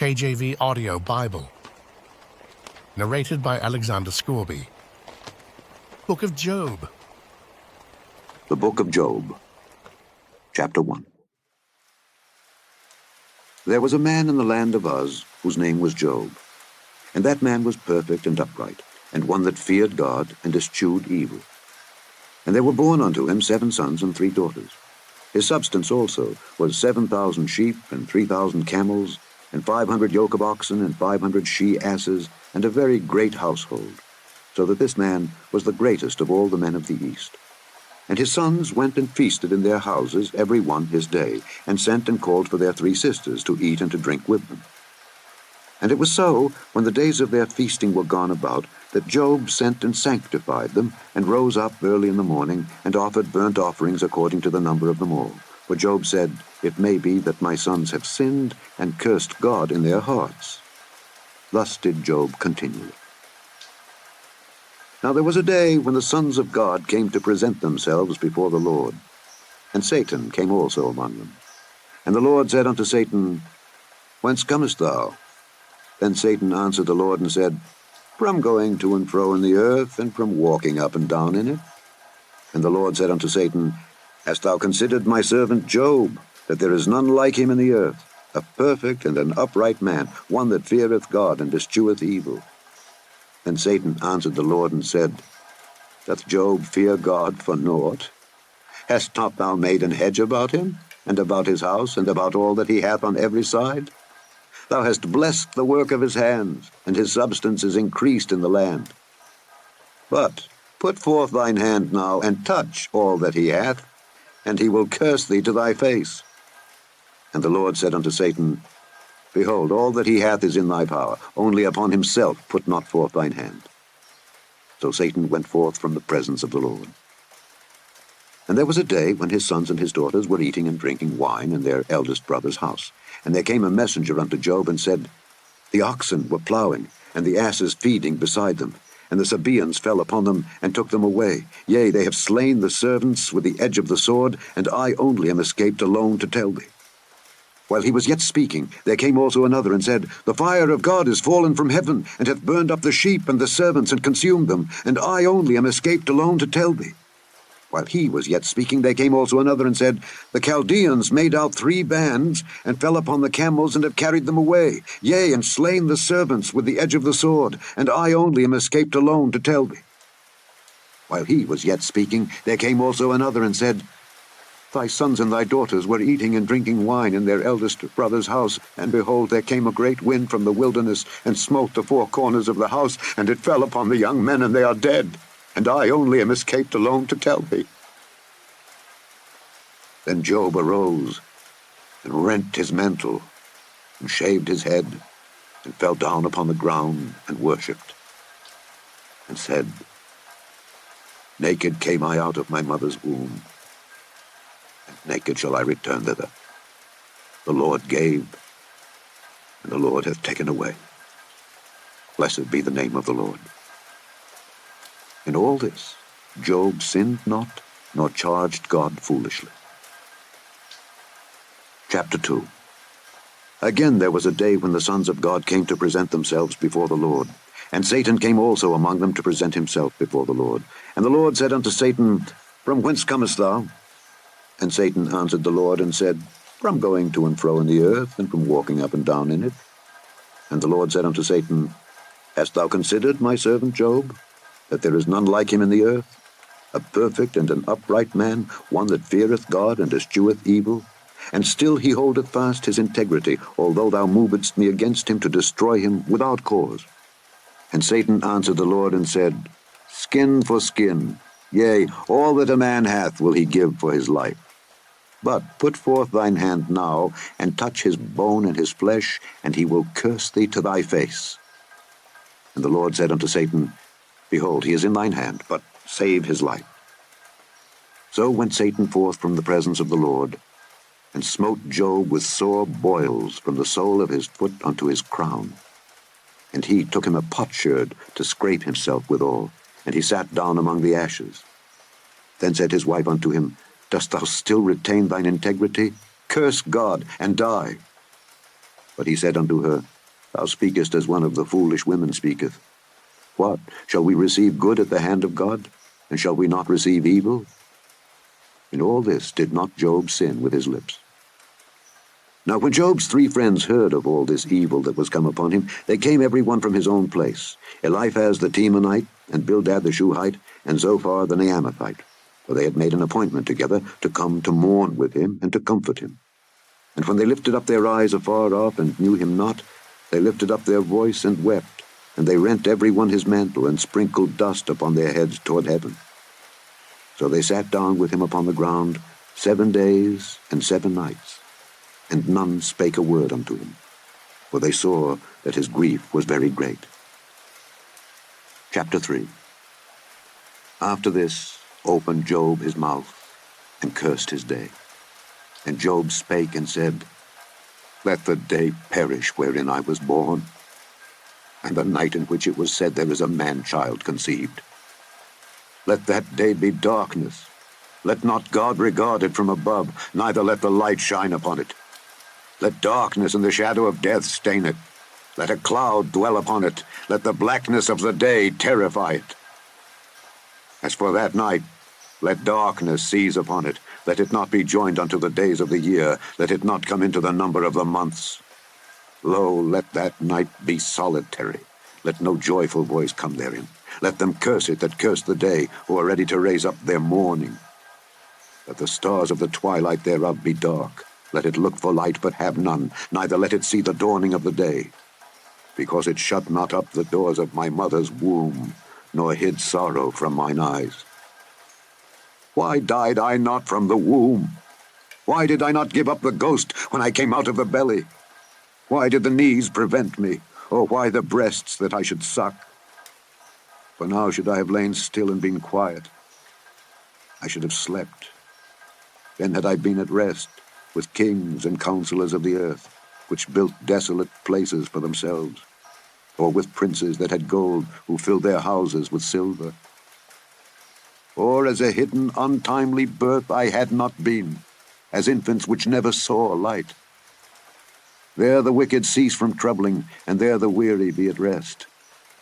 KJV Audio Bible. Narrated by Alexander Scourby. Book of Job. The Book of Job, Chapter 1. There was a man in the land of Uz whose name was Job, and that man was perfect and upright, and one that feared God and eschewed evil. And there were born unto him 7 sons and 3 daughters. His substance also was 7,000 sheep and 3,000 camels, and 500 yoke of oxen and 500 she-asses, and a very great household, so that this man was the greatest of all the men of the east. And his sons went and feasted in their houses, every one his day, and sent and called for their 3 sisters to eat and to drink with them. And it was so, when the days of their feasting were gone about, that Job sent and sanctified them, and rose up early in the morning, and offered burnt offerings according to the number of them all. For Job said, It may be that my sons have sinned, and cursed God in their hearts. Thus did Job continually. Now there was a day when the sons of God came to present themselves before the Lord, and Satan came also among them. And the Lord said unto Satan, Whence comest thou? Then Satan answered the Lord and said, From going to and fro in the earth, and from walking up and down in it. And the Lord said unto Satan, Hast thou considered my servant Job, that there is none like him in the earth, a perfect and an upright man, one that feareth God and escheweth evil? Then Satan answered the Lord and said, Doth Job fear God for naught? Hast not thou made an hedge about him, and about his house, and about all that he hath on every side? Thou hast blessed the work of his hands, and his substance is increased in the land. But put forth thine hand now, and touch all that he hath, and he will curse thee to thy face. And the Lord said unto Satan, Behold, all that he hath is in thy power, only upon himself put not forth thine hand. So Satan went forth from the presence of the Lord. And there was a day when his sons and his daughters were eating and drinking wine in their eldest brother's house. And there came a messenger unto Job, and said, The oxen were plowing, and the asses feeding beside them. And the Sabaeans fell upon them, and took them away. Yea, they have slain the servants with the edge of the sword, and I only am escaped alone to tell thee. While he was yet speaking, there came also another, and said, The fire of God is fallen from heaven, and hath burned up the sheep and the servants, and consumed them. And I only am escaped alone to tell thee. While he was yet speaking, there came also another, and said, The Chaldeans made out 3 bands, and fell upon the camels, and have carried them away. Yea, and slain the servants with the edge of the sword, and I only am escaped alone to tell thee. While he was yet speaking, there came also another, and said, Thy sons and thy daughters were eating and drinking wine in their eldest brother's house, and behold, there came a great wind from the wilderness, and smote the 4 corners of the house, and it fell upon the young men, and they are dead. And I only am escaped alone to tell thee. Then Job arose, and rent his mantle, and shaved his head, and fell down upon the ground, and worshipped, and said, Naked came I out of my mother's womb, and naked shall I return thither. The Lord gave, and the Lord hath taken away. Blessed be the name of the Lord. In all this, Job sinned not, nor charged God foolishly. Chapter 2. Again there was a day when the sons of God came to present themselves before the Lord. And Satan came also among them to present himself before the Lord. And the Lord said unto Satan, From whence comest thou? And Satan answered the Lord, and said, From going to and fro in the earth, and from walking up and down in it. And the Lord said unto Satan, Hast thou considered my servant Job, that there is none like him in the earth, a perfect and an upright man, one that feareth God and escheweth evil? And still he holdeth fast his integrity, although thou movedst me against him to destroy him without cause. And Satan answered the Lord and said, Skin for skin, yea, all that a man hath will he give for his life. But put forth thine hand now, and touch his bone and his flesh, and he will curse thee to thy face. And the Lord said unto Satan, Behold, he is in thine hand, but save his life. So went Satan forth from the presence of the Lord, and smote Job with sore boils from the sole of his foot unto his crown. And he took him a potsherd to scrape himself withal, and he sat down among the ashes. Then said his wife unto him, Dost thou still retain thine integrity? Curse God, and die. But he said unto her, Thou speakest as one of the foolish women speaketh. What, shall we receive good at the hand of God, and shall we not receive evil? In all this did not Job sin with his lips. Now when Job's 3 friends heard of all this evil that was come upon him, they came every one from his own place, Eliphaz the Temanite, and Bildad the Shuhite, and Zophar the Naamathite. For they had made an appointment together to come to mourn with him and to comfort him. And when they lifted up their eyes afar off and knew him not, they lifted up their voice and wept, and they rent every one his mantle, and sprinkled dust upon their heads toward heaven. So they sat down with him upon the ground 7 days and 7 nights, and none spake a word unto him, for they saw that his grief was very great. Chapter 3. After this opened Job his mouth, and cursed his day. And Job spake and said, Let the day perish wherein I was born, and the night in which it was said there is a man-child conceived. Let that day be darkness. Let not God regard it from above, neither let the light shine upon it. Let darkness and the shadow of death stain it. Let a cloud dwell upon it. Let the blackness of the day terrify it. As for that night, let darkness seize upon it. Let it not be joined unto the days of the year. Let it not come into the number of the months. Lo, let that night be solitary. Let no joyful voice come therein. Let them curse it that curse the day, who are ready to raise up their mourning. Let the stars of the twilight thereof be dark. Let it look for light, but have none, neither let it see the dawning of the day. Because it shut not up the doors of my mother's womb, nor hid sorrow from mine eyes. Why died I not from the womb? Why did I not give up the ghost when I came out of the belly? Why did the knees prevent me, or why the breasts that I should suck? For now should I have lain still and been quiet. I should have slept. Then had I been at rest, with kings and counselors of the earth, which built desolate places for themselves, or with princes that had gold, who filled their houses with silver. Or as a hidden, untimely birth I had not been, as infants which never saw light. There the wicked cease from troubling, and there the weary be at rest.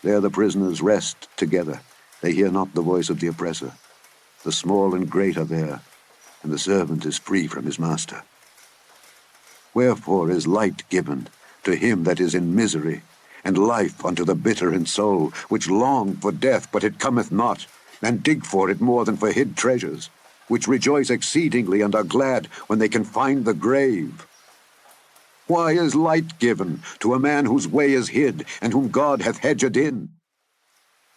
There the prisoners rest together, they hear not the voice of the oppressor. The small and great are there, and the servant is free from his master. Wherefore is light given to him that is in misery, and life unto the bitter in soul, which long for death, but it cometh not, and dig for it more than for hid treasures, which rejoice exceedingly and are glad when they can find the grave. Why is light given to a man whose way is hid, and whom God hath hedged in?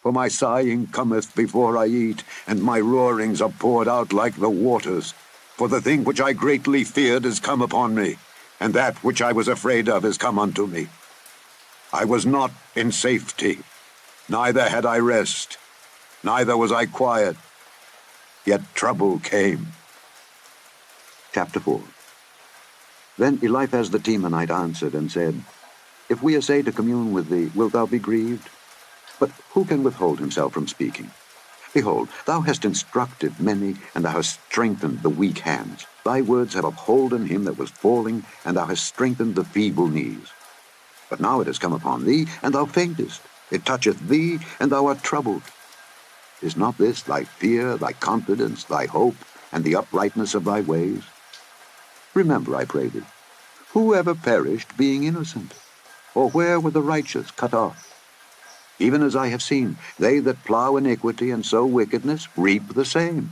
For my sighing cometh before I eat, and my roarings are poured out like the waters. For the thing which I greatly feared is come upon me, and that which I was afraid of is come unto me. I was not in safety, neither had I rest, neither was I quiet, yet trouble came. Chapter 4. Then Eliphaz the Temanite answered and said, If we essay to commune with thee, wilt thou be grieved? But who can withhold himself from speaking? Behold, thou hast instructed many, and thou hast strengthened the weak hands. Thy words have upholden him that was falling, and thou hast strengthened the feeble knees. But now it has come upon thee, and thou faintest. It toucheth thee, and thou art troubled. Is not this thy fear, thy confidence, thy hope, and the uprightness of thy ways? Remember, I pray thee, who ever perished being innocent? Or where were the righteous cut off? Even as I have seen, they that plow iniquity and sow wickedness reap the same.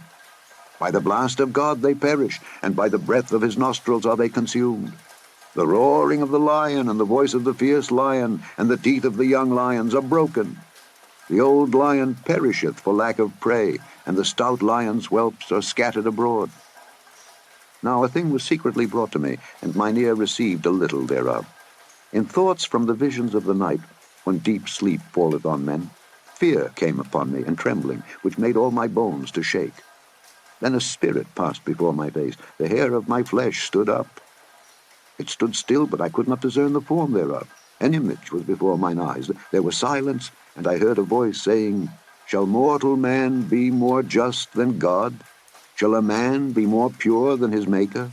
By the blast of God they perish, and by the breath of his nostrils are they consumed. The roaring of the lion and the voice of the fierce lion and the teeth of the young lions are broken. The old lion perisheth for lack of prey, and the stout lion's whelps are scattered abroad. Now a thing was secretly brought to me, and mine ear received a little thereof. In thoughts from the visions of the night, when deep sleep falleth on men, fear came upon me, and trembling, which made all my bones to shake. Then a spirit passed before my face, the hair of my flesh stood up. It stood still, but I could not discern the form thereof. An image was before mine eyes. There was silence, and I heard a voice saying, Shall mortal man be more just than God? Shall a man be more pure than his Maker?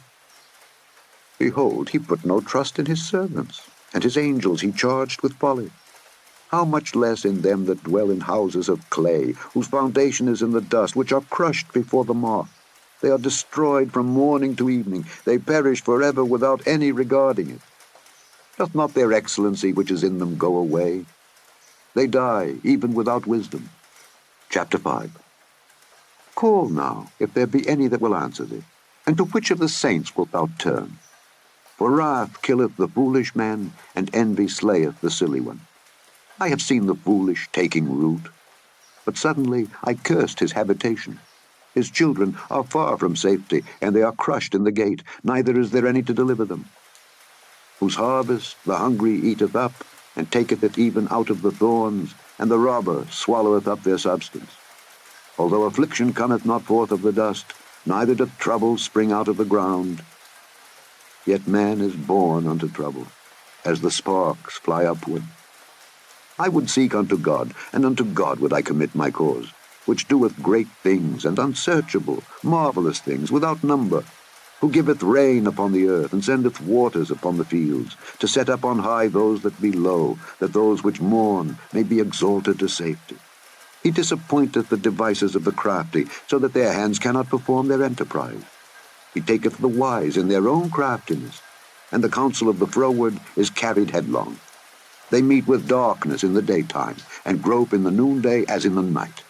Behold, he put no trust in his servants. and his angels he charged with folly. How much less in them that dwell in houses of clay, whose foundation is in the dust, which are crushed before the moth. They are destroyed from morning to evening. They perish forever without any regarding it. Doth not their excellency which is in them go away? They die even without wisdom. Chapter 5. Call now, if there be any that will answer thee, and to which of the saints wilt thou turn? For wrath killeth the foolish man, and envy slayeth the silly one. I have seen the foolish taking root, but suddenly I cursed his habitation. His children are far from safety, and they are crushed in the gate, neither is there any to deliver them. Whose harvest the hungry eateth up, and taketh it even out of the thorns, and the robber swalloweth up their substance. Although affliction cometh not forth of the dust, neither doth trouble spring out of the ground, yet man is born unto trouble, as the sparks fly upward. I would seek unto God, and unto God would I commit my cause, which doeth great things, and unsearchable, marvelous things, without number, who giveth rain upon the earth, and sendeth waters upon the fields, to set up on high those that be low, that those which mourn may be exalted to safety. He disappointeth the devices of the crafty, so that their hands cannot perform their enterprise. He taketh the wise in their own craftiness, and the counsel of the froward is carried headlong. They meet with darkness in the daytime, and grope in the noonday as in the night.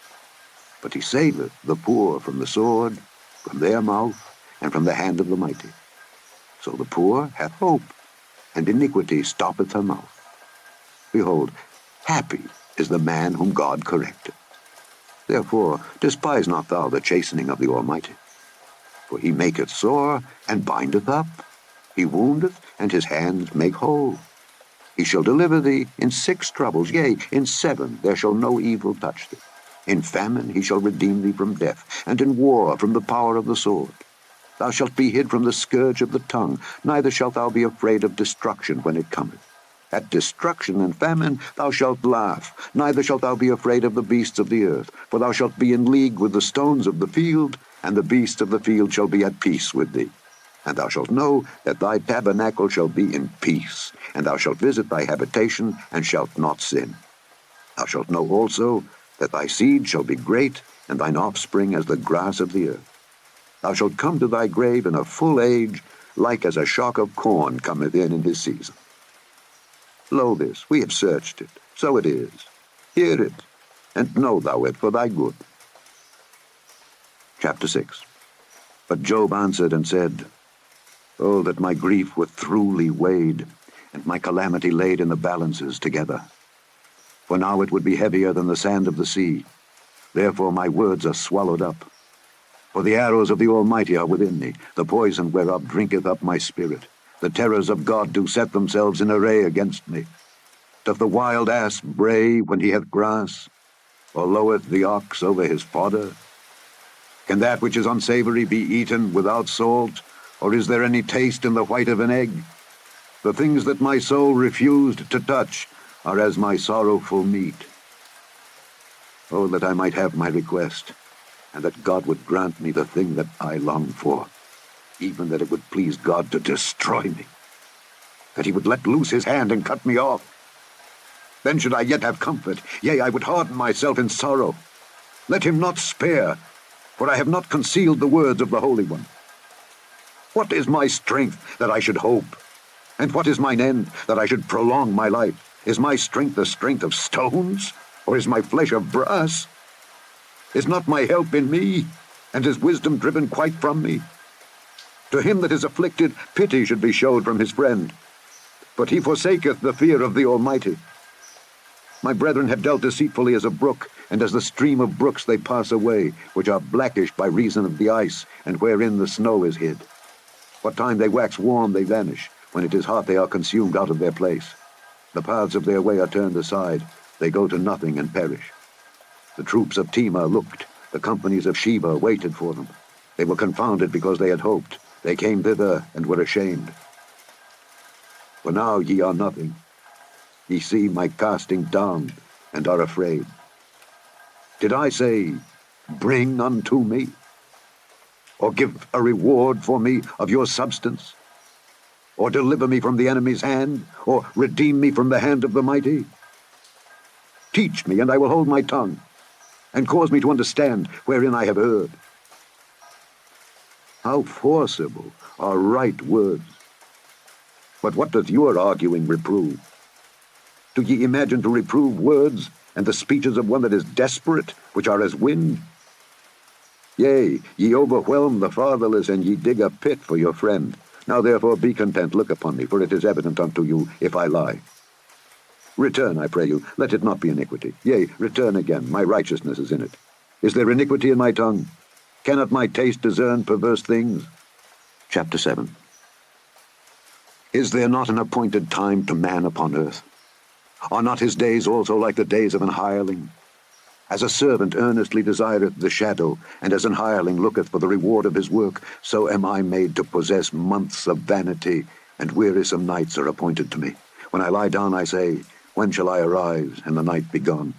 But he saveth the poor from the sword, from their mouth, and from the hand of the mighty. So the poor hath hope, and iniquity stoppeth her mouth. Behold, happy is the man whom God correcteth. Therefore despise not thou the chastening of the Almighty. For he maketh sore, and bindeth up. He woundeth, and his hands make whole. He shall deliver thee in 6 troubles, yea, in 7 there shall no evil touch thee. In famine he shall redeem thee from death, and in war from the power of the sword. Thou shalt be hid from the scourge of the tongue, neither shalt thou be afraid of destruction when it cometh. At destruction and famine thou shalt laugh, neither shalt thou be afraid of the beasts of the earth, for thou shalt be in league with the stones of the field, and the beasts of the field shall be at peace with thee. And thou shalt know that thy tabernacle shall be in peace, and thou shalt visit thy habitation, and shalt not sin. Thou shalt know also that thy seed shall be great, and thine offspring as the grass of the earth. Thou shalt come to thy grave in a full age, like as a shock of corn cometh in his season. Lo this, we have searched it, so it is. Hear it, and know thou it for thy good. Chapter 6. But Job answered and said, Oh, that my grief were truly weighed, and my calamity laid in the balances together. For now it would be heavier than the sand of the sea. Therefore my words are swallowed up. For the arrows of the Almighty are within me, the poison whereof drinketh up my spirit. The terrors of God do set themselves in array against me. Doth the wild ass bray when he hath grass, or loweth the ox over his fodder? Can that which is unsavory be eaten without salt, or is there any taste in the white of an egg? The things that my soul refused to touch are as my sorrowful meat. Oh, that I might have my request, and that God would grant me the thing that I long for, even that it would please God to destroy me, that he would let loose his hand and cut me off. Then should I yet have comfort, yea, I would harden myself in sorrow. Let him not spare, for I have not concealed the words of the Holy One. What is my strength that I should hope? And what is mine end that I should prolong my life? Is my strength the strength of stones, or is my flesh of brass? Is not my help in me, and is wisdom driven quite from me? To him that is afflicted, pity should be showed from his friend, but he forsaketh the fear of the Almighty. My brethren have dealt deceitfully as a brook, and as the stream of brooks they pass away, which are blackish by reason of the ice, and wherein the snow is hid. What time they wax warm they vanish, when it is hot they are consumed out of their place. The paths of their way are turned aside, they go to nothing and perish. The troops of Tema looked, the companies of Sheba waited for them. They were confounded because they had hoped. They came thither and were ashamed. For now ye are nothing. Ye see my casting down, and are afraid. Did I say, Bring unto me? Or give a reward for me of your substance? or deliver me from the enemy's hand, or redeem me from the hand of the mighty? Teach me, and I will hold my tongue, and cause me to understand wherein I have erred. How forcible are right words! But what doth your arguing reprove? Do ye imagine to reprove words, and the speeches of one that is desperate, which are as wind? Yea, ye overwhelm the fatherless, and ye dig a pit for your friend. Now therefore be content, look upon me, for it is evident unto you if I lie. Return, I pray you, let it not be iniquity. Yea, return again, my righteousness is in it. Is there iniquity in my tongue? Cannot my taste discern perverse things? Chapter 7. Is there not an appointed time to man upon earth? Are not his days also like the days of an hireling? As a servant earnestly desireth the shadow, and as an hireling looketh for the reward of his work, so am I made to possess months of vanity, and wearisome nights are appointed to me. When I lie down, I say, when shall I arise, and the night be gone?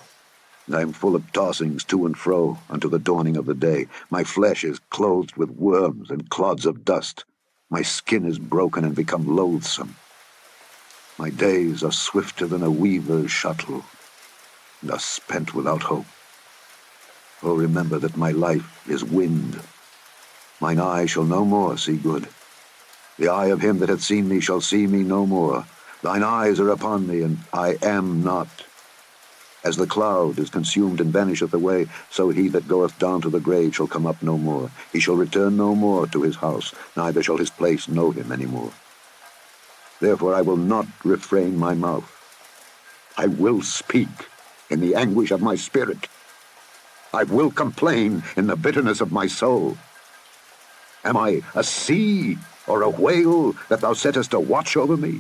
And I am full of tossings to and fro unto the dawning of the day. My flesh is clothed with worms and clods of dust. My skin is broken and become loathsome. My days are swifter than a weaver's shuttle, and are spent without hope. Oh, remember that my life is wind. Mine eye shall no more see good. The eye of him that hath seen me shall see me no more. Thine eyes are upon me, and I am not. As the cloud is consumed and vanisheth away, so he that goeth down to the grave shall come up no more. He shall return no more to his house, neither shall his place know him any more. Therefore I will not refrain my mouth. I will speak in the anguish of my spirit. I will complain in the bitterness of my soul. Am I a sea or a whale that thou settest a watch over me?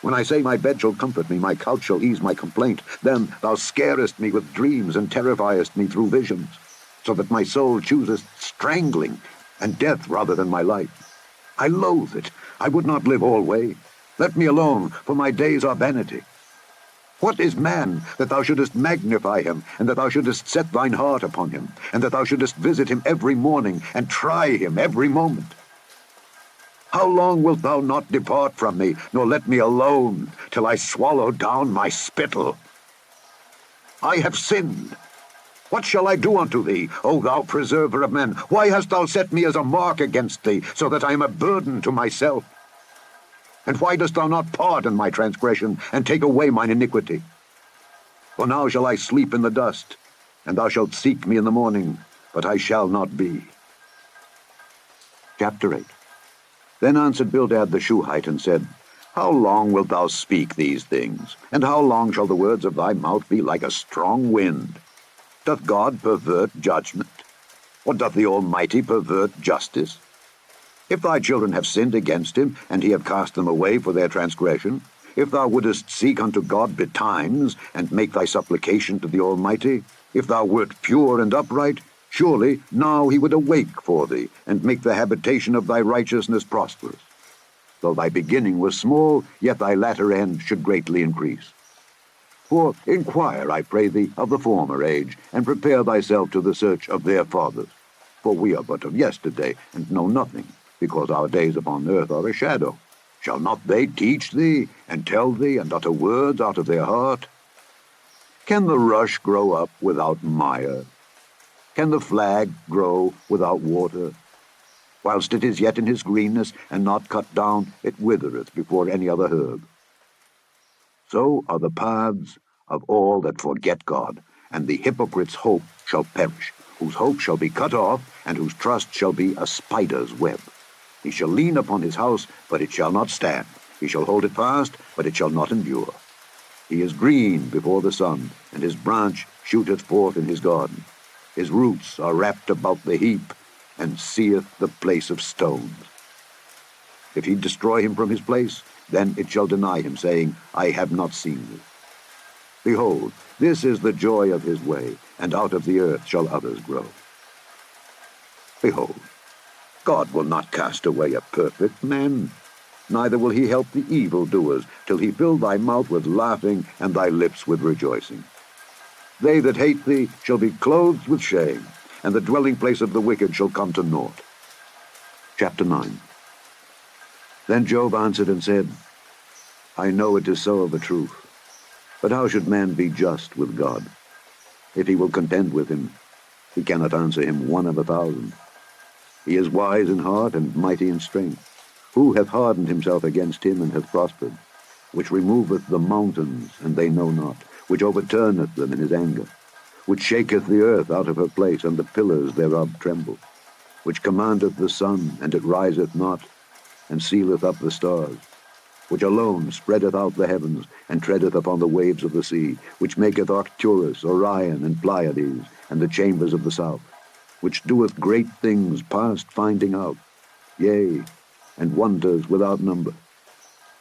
When I say my bed shall comfort me, my couch shall ease my complaint, then thou scarest me with dreams and terrifiest me through visions, so that my soul chooseth strangling and death rather than my life. I loathe it. I would not live alway. Let me alone, for my days are vanity. What is man, that thou shouldest magnify him, and that thou shouldest set thine heart upon him, and that thou shouldest visit him every morning, and try him every moment? How long wilt thou not depart from me, nor let me alone, till I swallow down my spittle? I have sinned. What shall I do unto thee, O thou preserver of men? Why hast thou set me as a mark against thee, so that I am a burden to myself? And why dost thou not pardon my transgression, and take away mine iniquity? For now shall I sleep in the dust, and thou shalt seek me in the morning, but I shall not be. Chapter 8. Then answered Bildad the Shuhite, and said, How long wilt thou speak these things? And how long shall the words of thy mouth be like a strong wind? Doth God pervert judgment? Or doth the Almighty pervert justice? If thy children have sinned against him, and he have cast them away for their transgression, if thou wouldest seek unto God betimes, and make thy supplication to the Almighty, if thou wert pure and upright, surely now he would awake for thee, and make the habitation of thy righteousness prosperous. Though thy beginning was small, yet thy latter end should greatly increase. For inquire, I pray thee, of the former age, and prepare thyself to the search of their fathers. For we are but of yesterday, and know nothing, because our days upon earth are a shadow. Shall not they teach thee, and tell thee, and utter words out of their heart? Can the rush grow up without mire? Can the flag grow without water? Whilst it is yet in his greenness, and not cut down, it withereth before any other herb. So are the paths of all that forget God, and the hypocrite's hope shall perish, whose hope shall be cut off, and whose trust shall be a spider's web. He shall lean upon his house, but it shall not stand. He shall hold it fast, but it shall not endure. He is green before the sun, and his branch shooteth forth in his garden. His roots are wrapped about the heap, and seeth the place of stones. If he destroy him from his place, then it shall deny him, saying, I have not seen thee. Behold, this is the joy of his way, and out of the earth shall others grow. Behold, God will not cast away a perfect man, neither will he help the evildoers, till he fill thy mouth with laughing, and thy lips with rejoicing. They that hate thee shall be clothed with shame, and the dwelling place of the wicked shall come to naught. Chapter 9. Then Job answered and said, I know it is so of a truth. But how should man be just with God? If he will contend with him, he cannot answer him 1 of 1,000. He is wise in heart and mighty in strength. Who hath hardened himself against him and hath prospered? Which removeth the mountains, and they know not, which overturneth them in his anger, which shaketh the earth out of her place, and the pillars thereof tremble, which commandeth the sun, and it riseth not, and sealeth up the stars, which alone spreadeth out the heavens, and treadeth upon the waves of the sea, which maketh Arcturus, Orion, and Pleiades, and the chambers of the south, which doeth great things past finding out, yea, and wonders without number.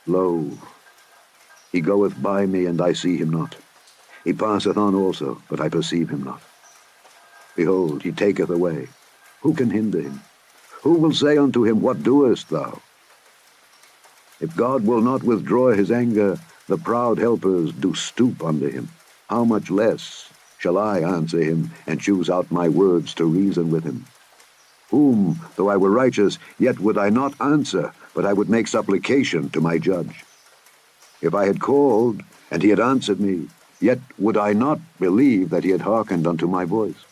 Lo, he goeth by me, and I see him not. He passeth on also, but I perceive him not. Behold, he taketh away. Who can hinder him? Who will say unto him, What doest thou? If God will not withdraw his anger, the proud helpers do stoop under him. How much less shall I answer him, and choose out my words to reason with him? Whom, though I were righteous, yet would I not answer, but I would make supplication to my judge. If I had called, and he had answered me, yet would I not believe that he had hearkened unto my voice.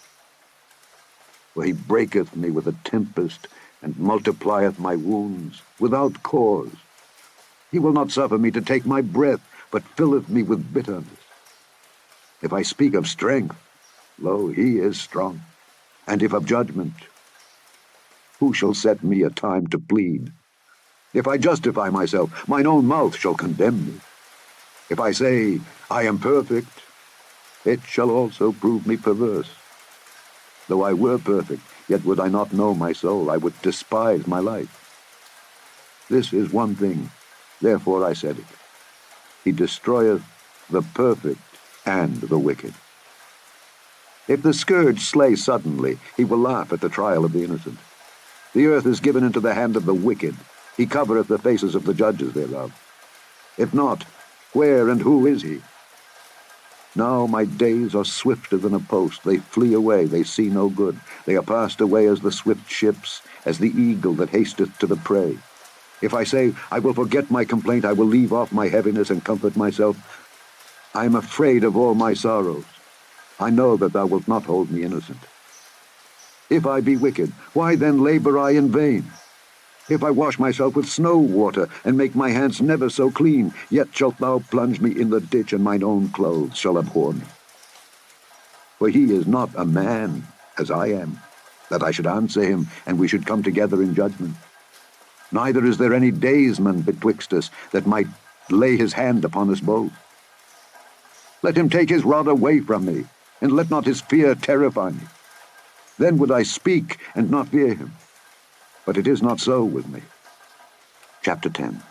For he breaketh me with a tempest, and multiplieth my wounds without cause. He will not suffer me to take my breath, but filleth me with bitterness. If I speak of strength, lo, he is strong. And if of judgment, who shall set me a time to plead? If I justify myself, mine own mouth shall condemn me. If I say, I am perfect, it shall also prove me perverse. Though I were perfect, yet would I not know my soul, I would despise my life. This is one thing, therefore I said it. He destroyeth the perfect and the wicked. If the scourge slay suddenly, he will laugh at the trial of the innocent. The earth is given into the hand of the wicked. He covereth the faces of the judges thereof. If not, where and who is he? Now my days are swifter than a post. They flee away, they see no good. They are passed away as the swift ships, as the eagle that hasteth to the prey. If I say, I will forget my complaint, I will leave off my heaviness and comfort myself, I am afraid of all my sorrows. I know that thou wilt not hold me innocent. If I be wicked, why then labor I in vain? If I wash myself with snow water, and make my hands never so clean, yet shalt thou plunge me in the ditch, and mine own clothes shall abhor me. For he is not a man, as I am, that I should answer him, and we should come together in judgment. Neither is there any daysman betwixt us, that might lay his hand upon us both. Let him take his rod away from me, and let not his fear terrify me. Then would I speak, and not fear him. But it is not so with me. Chapter 10.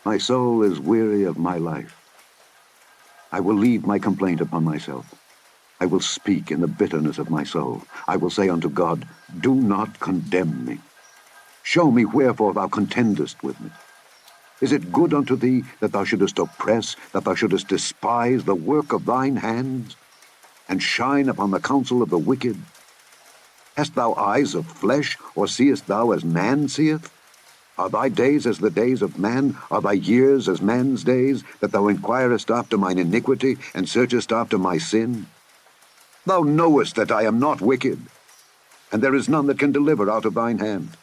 My soul is weary of my life. I will leave my complaint upon myself. I will speak in the bitterness of my soul. I will say unto God, Do not condemn me. Show me wherefore thou contendest with me. Is it good unto thee that thou shouldest oppress, that thou shouldest despise the work of thine hands, and shine upon the counsel of the wicked? Hast thou eyes of flesh, or seest thou as man seeth? Are thy days as the days of man? Are thy years as man's days, that thou inquirest after mine iniquity, and searchest after my sin? Thou knowest that I am not wicked, and there is none that can deliver out of thine hand.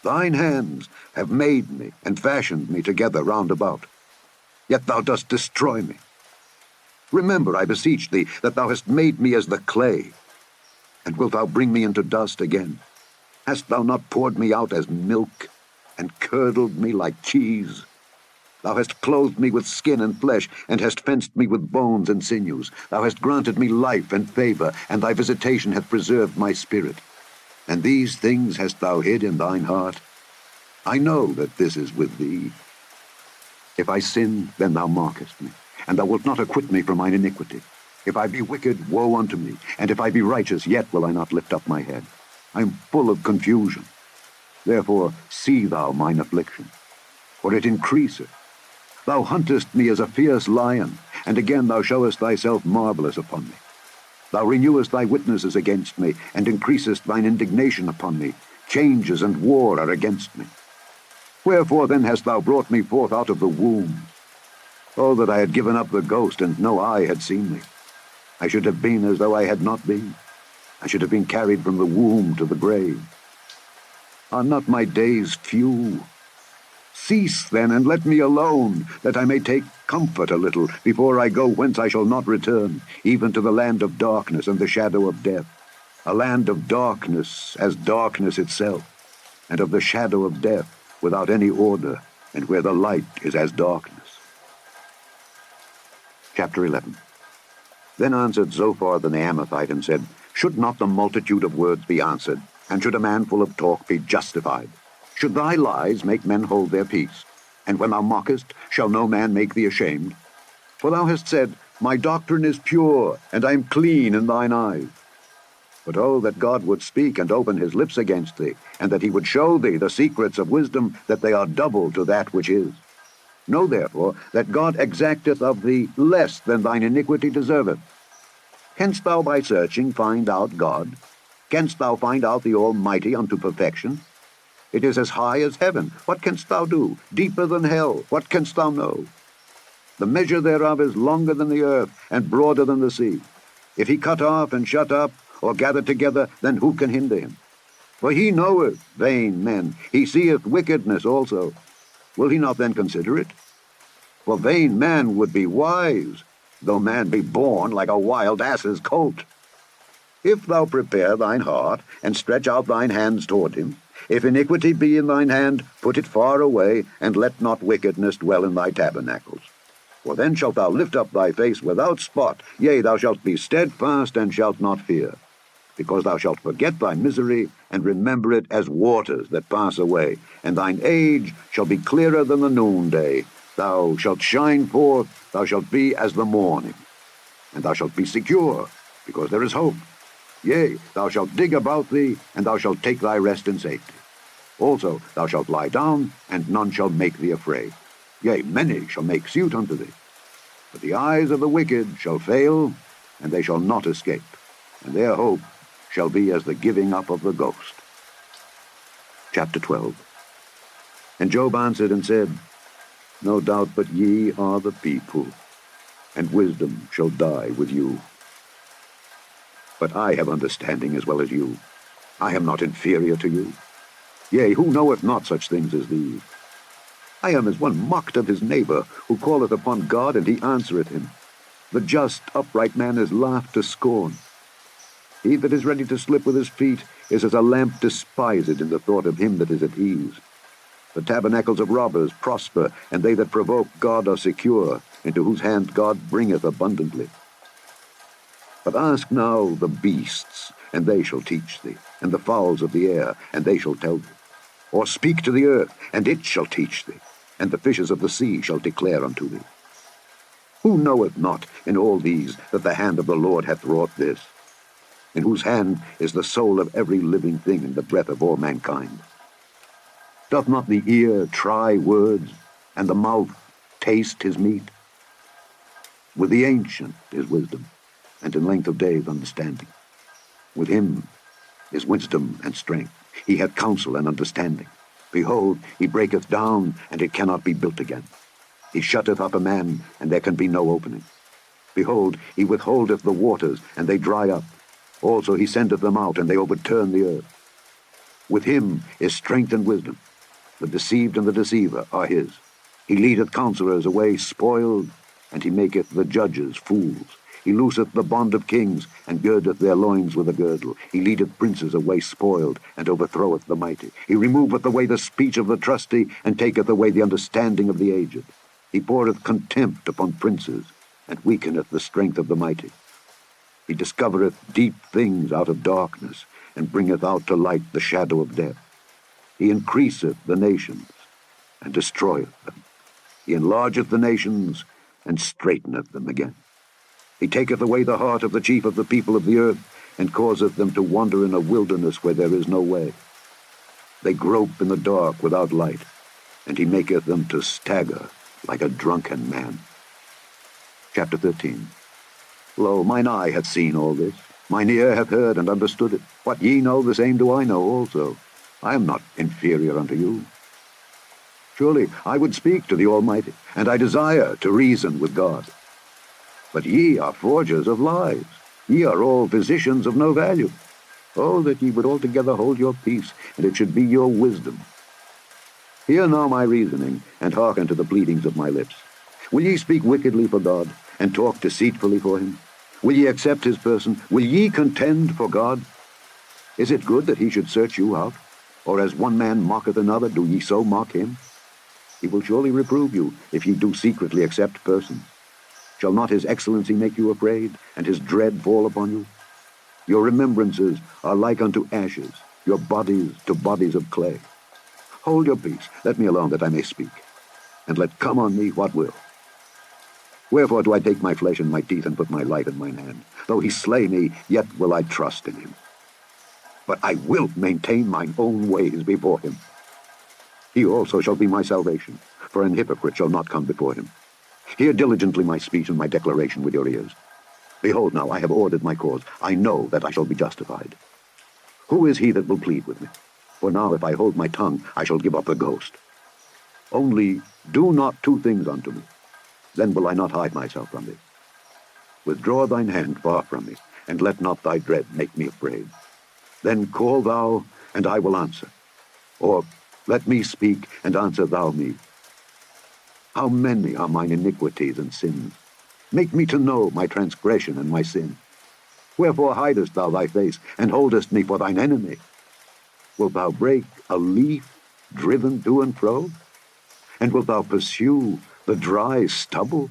Thine hands have made me, and fashioned me together round about. Yet thou dost destroy me. Remember, I beseech thee, that thou hast made me as the clay, and wilt thou bring me into dust again? Hast thou not poured me out as milk, and curdled me like cheese? Thou hast clothed me with skin and flesh, and hast fenced me with bones and sinews. Thou hast granted me life and favor, and thy visitation hath preserved my spirit. And these things hast thou hid in thine heart? I know that this is with thee. If I sin, then thou markest me, and thou wilt not acquit me from mine iniquity. If I be wicked, woe unto me, and if I be righteous, yet will I not lift up my head. I am full of confusion. Therefore see thou mine affliction, for it increaseth. Thou huntest me as a fierce lion, and again thou showest thyself marvelous upon me. Thou renewest thy witnesses against me, and increasest thine indignation upon me. Changes and war are against me. Wherefore then hast thou brought me forth out of the womb? Oh, that I had given up the ghost, and no eye had seen me. I should have been as though I had not been. I should have been carried from the womb to the grave. Are not my days few? Cease then, and let me alone, that I may take comfort a little, before I go whence I shall not return, even to the land of darkness and the shadow of death, a land of darkness as darkness itself, and of the shadow of death without any order, and where the light is as darkness. Chapter 11. Then answered Zophar the Naamathite and said, Should not the multitude of words be answered, and should a man full of talk be justified? Should thy lies make men hold their peace? And when thou mockest, shall no man make thee ashamed? For thou hast said, My doctrine is pure, and I am clean in thine eyes. But oh, that God would speak and open his lips against thee, and that he would show thee the secrets of wisdom, that they are double to that which is. Know therefore that God exacteth of thee less than thine iniquity deserveth. Canst thou by searching find out God? Canst thou find out the Almighty unto perfection? It is as high as heaven. What canst thou do? Deeper than hell. What canst thou know? The measure thereof is longer than the earth, and broader than the sea. If he cut off and shut up, or gather together, then who can hinder him? For he knoweth vain men. He seeth wickedness also. Will he not then consider it? For vain man would be wise, though man be born like a wild ass's colt. If thou prepare thine heart, and stretch out thine hands toward him, if iniquity be in thine hand, put it far away, and let not wickedness dwell in thy tabernacles. For then shalt thou lift up thy face without spot, yea, thou shalt be steadfast, and shalt not fear. Because thou shalt forget thy misery, and remember it as waters that pass away, and thine age shall be clearer than the noonday. Thou shalt shine forth, thou shalt be as the morning. And thou shalt be secure, because there is hope. Yea, thou shalt dig about thee, and thou shalt take thy rest in safety. Also thou shalt lie down, and none shall make thee afraid. Yea, many shall make suit unto thee. But the eyes of the wicked shall fail, and they shall not escape, and their hope shall be as the giving up of the ghost. Chapter 12. And Job answered and said, No doubt but ye are the people, and wisdom shall die with you. But I have understanding as well as you. I am not inferior to you. Yea, who knoweth not such things as these? I am as one mocked of his neighbor, who calleth upon God, and he answereth him. The just, upright man is laughed to scorn. He that is ready to slip with his feet is as a lamp despised in the thought of him that is at ease. The tabernacles of robbers prosper, and they that provoke God are secure, into whose hand God bringeth abundantly. But ask now the beasts, and they shall teach thee, and the fowls of the air, and they shall tell thee. Or speak to the earth, and it shall teach thee, and the fishes of the sea shall declare unto thee. Who knoweth not in all these that the hand of the Lord hath wrought this? In whose hand is the soul of every living thing, and the breath of all mankind? Doth not the ear try words, and the mouth taste his meat? With the ancient is wisdom, and in length of days understanding. With him is wisdom and strength. He hath counsel and understanding. Behold, he breaketh down, and it cannot be built again. He shutteth up a man, and there can be no opening. Behold, he withholdeth the waters, and they dry up. Also he sendeth them out, and they overturn the earth. With him is strength and wisdom. The deceived and the deceiver are his. He leadeth counselors away spoiled, and he maketh the judges fools. He looseth the bond of kings, and girdeth their loins with a girdle. He leadeth princes away spoiled, and overthroweth the mighty. He removeth away the speech of the trusty, and taketh away the understanding of the aged. He poureth contempt upon princes, and weakeneth the strength of the mighty. He discovereth deep things out of darkness, and bringeth out to light the shadow of death. He increaseth the nations, and destroyeth them. He enlargeth the nations, and straiteneth them again. He taketh away the heart of the chief of the people of the earth, and causeth them to wander in a wilderness where there is no way. They grope in the dark without light, and he maketh them to stagger like a drunken man. Chapter 13. Lo, mine eye hath seen all this, mine ear hath heard and understood it. What ye know, the same do I know also. I am not inferior unto you. Surely I would speak to the Almighty, and I desire to reason with God. But ye are forgers of lies. Ye are all physicians of no value. Oh, that ye would altogether hold your peace, and it should be your wisdom. Hear now my reasoning, and hearken to the pleadings of my lips. Will ye speak wickedly for God, and talk deceitfully for him? Will ye accept his person? Will ye contend for God? Is it good that he should search you out? Or as one man mocketh another, do ye so mock him? He will surely reprove you, if ye do secretly accept persons. Shall not his excellency make you afraid, and his dread fall upon you? Your remembrances are like unto ashes, your bodies to bodies of clay. Hold your peace, let me alone that I may speak, and let come on me what will. Wherefore do I take my flesh in my teeth, and put my life in mine hand? Though he slay me, yet will I trust in him. But I will maintain mine own ways before him. He also shall be my salvation, for an hypocrite shall not come before him. Hear diligently my speech and my declaration with your ears. Behold now, I have ordered my cause. I know that I shall be justified. Who is he that will plead with me? For now if I hold my tongue, I shall give up the ghost. Only do not two things unto me, then will I not hide myself from thee. Withdraw thine hand far from me, and let not thy dread make me afraid. Then call thou, and I will answer. Or let me speak, and answer thou me. How many are mine iniquities and sins? Make me to know my transgression and my sin. Wherefore hidest thou thy face, and holdest me for thine enemy? Wilt thou break a leaf driven to and fro? And wilt thou pursue the dry stubble?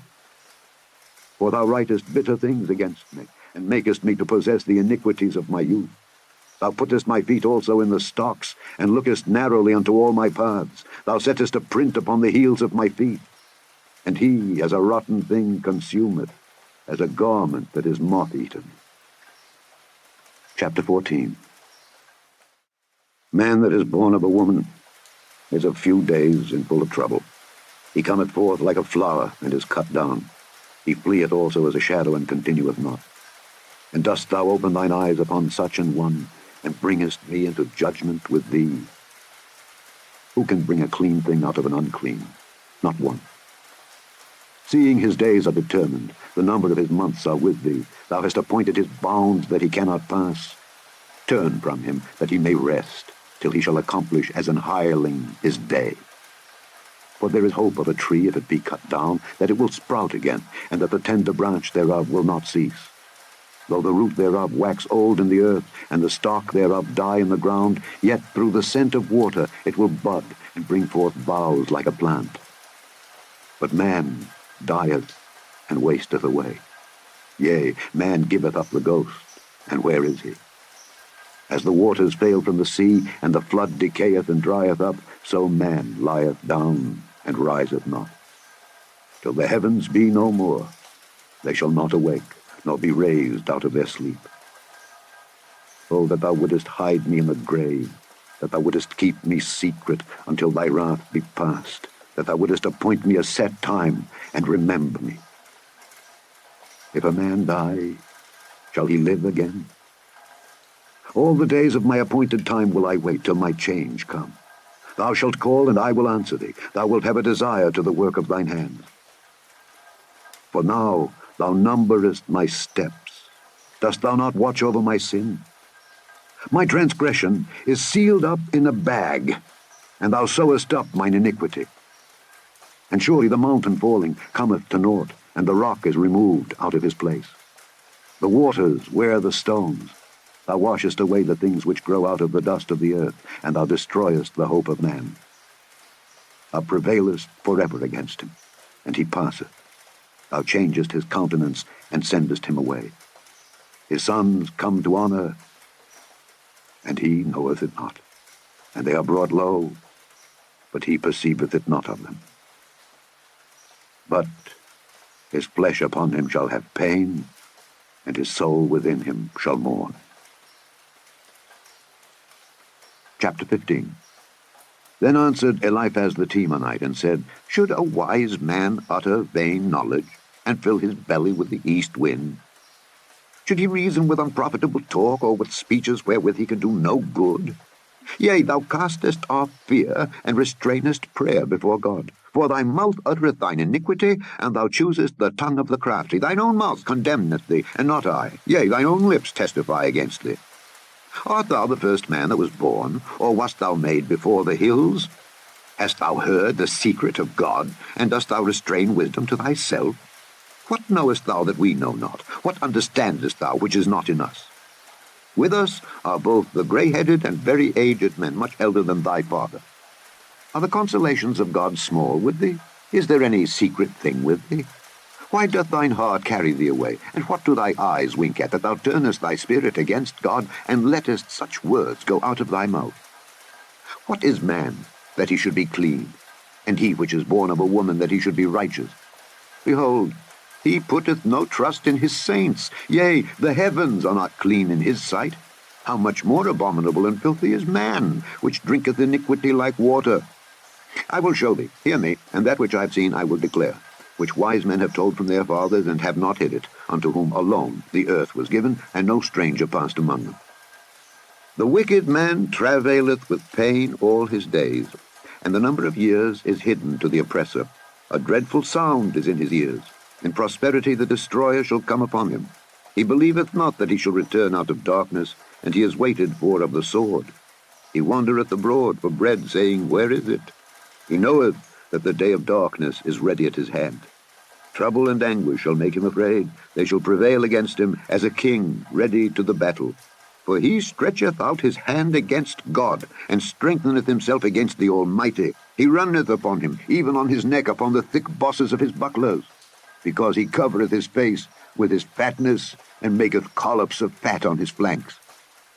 For thou writest bitter things against me, and makest me to possess the iniquities of my youth. Thou puttest my feet also in the stocks, and lookest narrowly unto all my paths. Thou settest a print upon the heels of my feet. And he, as a rotten thing, consumeth, as a garment that is moth-eaten. Chapter 14. Man that is born of a woman is of few days and full of trouble. He cometh forth like a flower, and is cut down. He fleeth also as a shadow, and continueth not. And dost thou open thine eyes upon such an one, and bringest me into judgment with thee? Who can bring a clean thing out of an unclean? Not one. Seeing his days are determined, the number of his months are with thee. Thou hast appointed his bounds that he cannot pass. Turn from him, that he may rest, till he shall accomplish as an hireling his day. For there is hope of a tree, if it be cut down, that it will sprout again, and that the tender branch thereof will not cease. Though the root thereof wax old in the earth, and the stalk thereof die in the ground, yet through the scent of water it will bud, and bring forth boughs like a plant. But man dieth, and wasteth away. Yea, man giveth up the ghost, and where is he? As the waters fail from the sea, and the flood decayeth and drieth up, so man lieth down, and riseth not. Till the heavens be no more, they shall not awake, nor be raised out of their sleep. Oh, that thou wouldest hide me in the grave, that thou wouldest keep me secret until thy wrath be past, that thou wouldest appoint me a set time, and remember me. If a man die, shall he live again? All the days of my appointed time will I wait till my change come. Thou shalt call, and I will answer thee. Thou wilt have a desire to the work of thine hands. For now thou numberest my steps. Dost thou not watch over my sin? My transgression is sealed up in a bag, and thou sewest up mine iniquity. And surely the mountain falling cometh to naught, and the rock is removed out of his place. The waters wear the stones. Thou washest away the things which grow out of the dust of the earth, and thou destroyest the hope of man. Thou prevailest forever against him, and he passeth. Thou changest his countenance, and sendest him away. His sons come to honor, and he knoweth it not. And they are brought low, but he perceiveth it not of them. But his flesh upon him shall have pain, and his soul within him shall mourn. Chapter 15. Then answered Eliphaz the Temanite, and said, Should a wise man utter vain knowledge, and fill his belly with the east wind? Should he reason with unprofitable talk, or with speeches wherewith he can do no good? Yea, thou castest off fear, and restrainest prayer before God. For thy mouth uttereth thine iniquity, and thou choosest the tongue of the crafty. Thine own mouth condemneth thee, and not I. Yea, thine own lips testify against thee. Art thou the first man that was born, or wast thou made before the hills? Hast thou heard the secret of God, and dost thou restrain wisdom to thyself? What knowest thou that we know not? What understandest thou which is not in us? With us are both the grey-headed and very aged men, much elder than thy father. Are the consolations of God small with thee? Is there any secret thing with thee? Why doth thine heart carry thee away? And what do thy eyes wink at, that thou turnest thy spirit against God, and lettest such words go out of thy mouth? What is man, that he should be clean, and he which is born of a woman, that he should be righteous? Behold, he putteth no trust in his saints. Yea, the heavens are not clean in his sight. How much more abominable and filthy is man, which drinketh iniquity like water? I will show thee, hear me, and that which I have seen I will declare, which wise men have told from their fathers, and have not hid it, unto whom alone the earth was given, and no stranger passed among them. The wicked man travaileth with pain all his days, and the number of years is hidden to the oppressor. A dreadful sound is in his ears. In prosperity the destroyer shall come upon him. He believeth not that he shall return out of darkness, and he is waited for of the sword. He wandereth abroad for bread, saying, Where is it? He knoweth that the day of darkness is ready at his hand. Trouble and anguish shall make him afraid. They shall prevail against him as a king ready to the battle. For he stretcheth out his hand against God, and strengtheneth himself against the Almighty. He runneth upon him, even on his neck, upon the thick bosses of his bucklers. Because he covereth his face with his fatness, and maketh collops of fat on his flanks.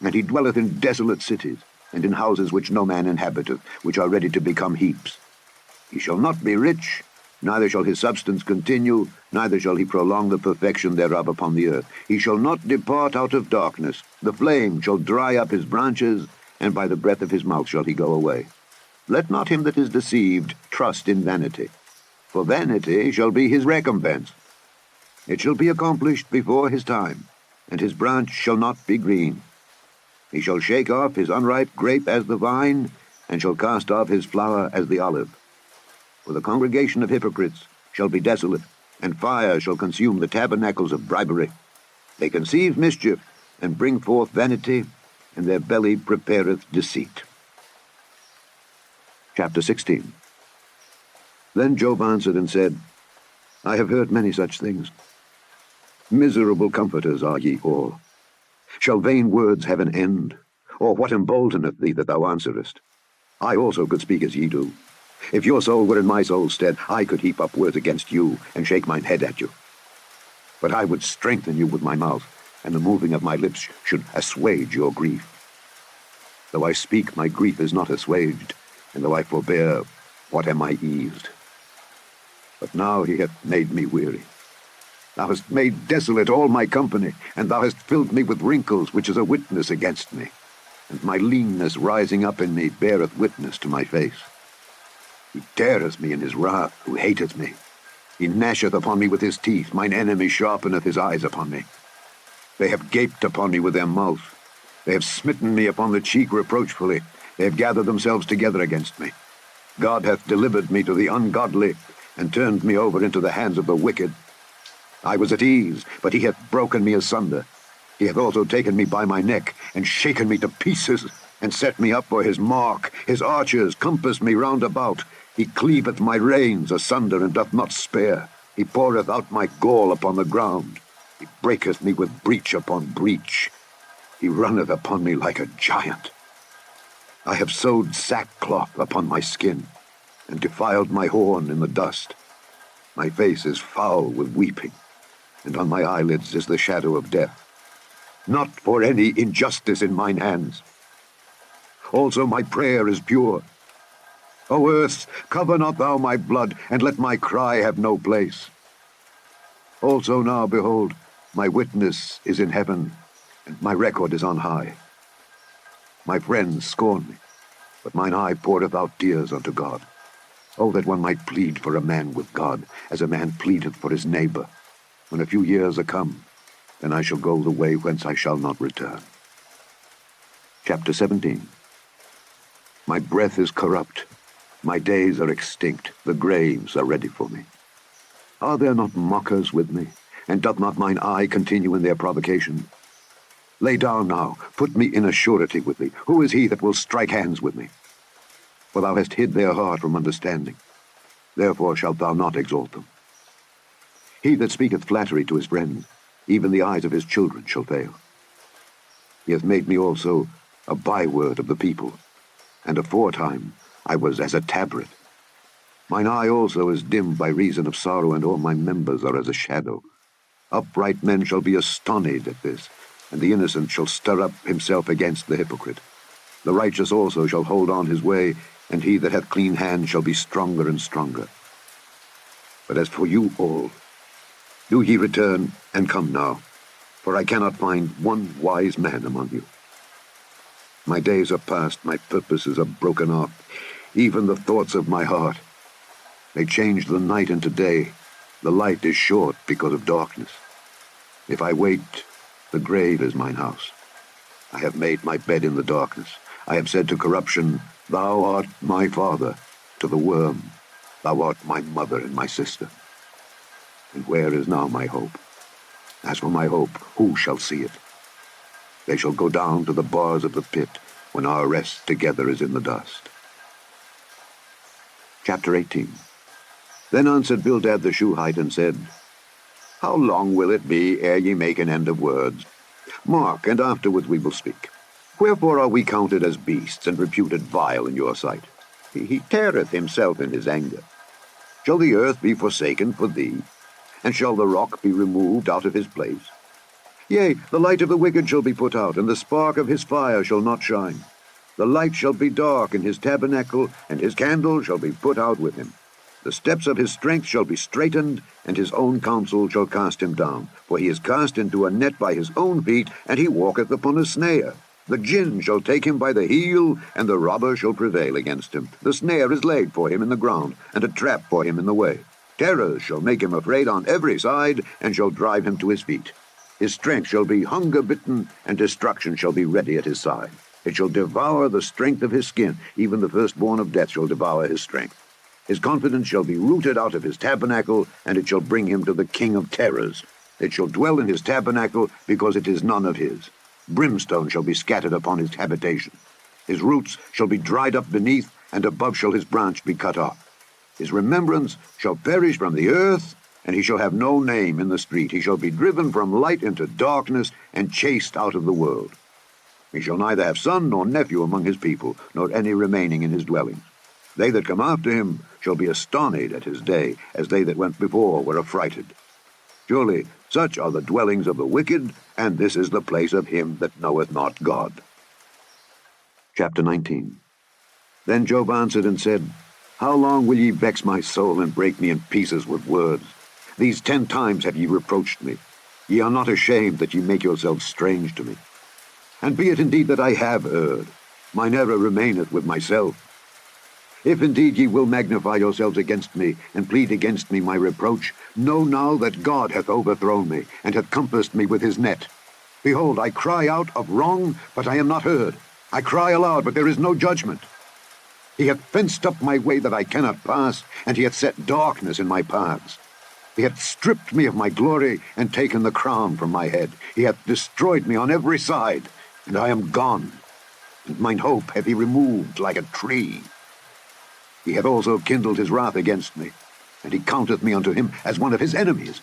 And he dwelleth in desolate cities, and in houses which no man inhabiteth, which are ready to become heaps. He shall not be rich, neither shall his substance continue, neither shall he prolong the perfection thereof upon the earth. He shall not depart out of darkness. The flame shall dry up his branches, and by the breath of his mouth shall he go away. Let not him that is deceived trust in vanity, for vanity shall be his recompense. It shall be accomplished before his time, and his branch shall not be green. He shall shake off his unripe grape as the vine, and shall cast off his flower as the olive. For the congregation of hypocrites shall be desolate, and fire shall consume the tabernacles of bribery. They conceive mischief, and bring forth vanity, and their belly prepareth deceit. Chapter 16. Then Job answered and said, I have heard many such things. Miserable comforters are ye all. Shall vain words have an end? Or what emboldeneth thee that thou answerest? I also could speak as ye do. If your soul were in my soul's stead, I could heap up words against you, and shake mine head at you. But I would strengthen you with my mouth, and the moving of my lips should assuage your grief. Though I speak, my grief is not assuaged, and though I forbear, what am I eased? But now he hath made me weary. Thou hast made desolate all my company, and thou hast filled me with wrinkles, which is a witness against me. And my leanness rising up in me beareth witness to my face. He teareth me in his wrath, who hateth me. He gnasheth upon me with his teeth, mine enemy sharpeneth his eyes upon me. They have gaped upon me with their mouth. They have smitten me upon the cheek reproachfully. They have gathered themselves together against me. God hath delivered me to the ungodly, and turned me over into the hands of the wicked. I was at ease, but he hath broken me asunder. He hath also taken me by my neck, and shaken me to pieces, and set me up for his mark. His archers compass me round about. He cleaveth my reins asunder, and doth not spare. He poureth out my gall upon the ground. He breaketh me with breach upon breach. He runneth upon me like a giant. I have sewed sackcloth upon my skin, and defiled my horn in the dust. My face is foul with weeping, and on my eyelids is the shadow of death. Not for any injustice in mine hands. Also my prayer is pure. O earth, cover not thou my blood, and let my cry have no place. Also now, behold, my witness is in heaven, and my record is on high. My friends scorn me, but mine eye poureth out tears unto God. Oh, that one might plead for a man with God, as a man pleadeth for his neighbor. When a few years are come, then I shall go the way whence I shall not return. Chapter 17. My breath is corrupt. My days are extinct. The graves are ready for me. Are there not mockers with me? And doth not mine eye continue in their provocation? Lay down now, put me in a surety with thee. Who is he that will strike hands with me? For thou hast hid their heart from understanding. Therefore shalt thou not exalt them. He that speaketh flattery to his friends, even the eyes of his children shall fail. He hath made me also a byword of the people, and aforetime I was as a tabret. Mine eye also is dimmed by reason of sorrow, and all my members are as a shadow. Upright men shall be astonished at this, and the innocent shall stir up himself against the hypocrite. The righteous also shall hold on his way, and he that hath clean hands shall be stronger and stronger. But as for you all, do ye return and come now, for I cannot find one wise man among you. My days are past, my purposes are broken off, even the thoughts of my heart. They change the night into day. The light is short because of darkness. If I wait, the grave is mine house. I have made my bed in the darkness. I have said to corruption, Thou art my father. To the worm, Thou art my mother and my sister. And where is now my hope? As for my hope, who shall see it? They shall go down to the bars of the pit when our rest together is in the dust. Chapter 18. Then answered Bildad the Shuhite and said, How long will it be ere ye make an end of words? Mark, and afterwards we will speak. Wherefore are we counted as beasts, and reputed vile in your sight? He teareth himself in his anger. Shall the earth be forsaken for thee? And shall the rock be removed out of his place? Yea, the light of the wicked shall be put out, and the spark of his fire shall not shine. The light shall be dark in his tabernacle, and his candle shall be put out with him. The steps of his strength shall be straitened, and his own counsel shall cast him down. For he is cast into a net by his own feet, and he walketh upon a snare. The gin shall take him by the heel, and the robber shall prevail against him. The snare is laid for him in the ground, and a trap for him in the way. Terrors shall make him afraid on every side, and shall drive him to his feet. His strength shall be hunger-bitten, and destruction shall be ready at his side. It shall devour the strength of his skin. Even the firstborn of death shall devour his strength. His confidence shall be rooted out of his tabernacle, and it shall bring him to the king of terrors. It shall dwell in his tabernacle, because it is none of his. Brimstone shall be scattered upon his habitation. His roots shall be dried up beneath, and above shall his branch be cut off. His remembrance shall perish from the earth, and he shall have no name in the street. He shall be driven from light into darkness, and chased out of the world. He shall neither have son nor nephew among his people, nor any remaining in his dwellings. They that come after him shall be astonished at his day, as they that went before were affrighted. Surely such are the dwellings of the wicked, and this is the place of him that knoweth not God. Chapter 19. Then Job answered and said, How long will ye vex my soul, and break me in pieces with words? These 10 times have ye reproached me. Ye are not ashamed that ye make yourselves strange to me. And be it indeed that I have erred, mine error remaineth with myself. If indeed ye will magnify yourselves against me, and plead against me my reproach, know now that God hath overthrown me, and hath compassed me with his net. Behold, I cry out of wrong, but I am not heard. I cry aloud, but there is no judgment. He hath fenced up my way that I cannot pass, and he hath set darkness in my paths. He hath stripped me of my glory, and taken the crown from my head. He hath destroyed me on every side, and I am gone, and mine hope hath he removed like a tree. He hath also kindled his wrath against me, and he counteth me unto him as one of his enemies.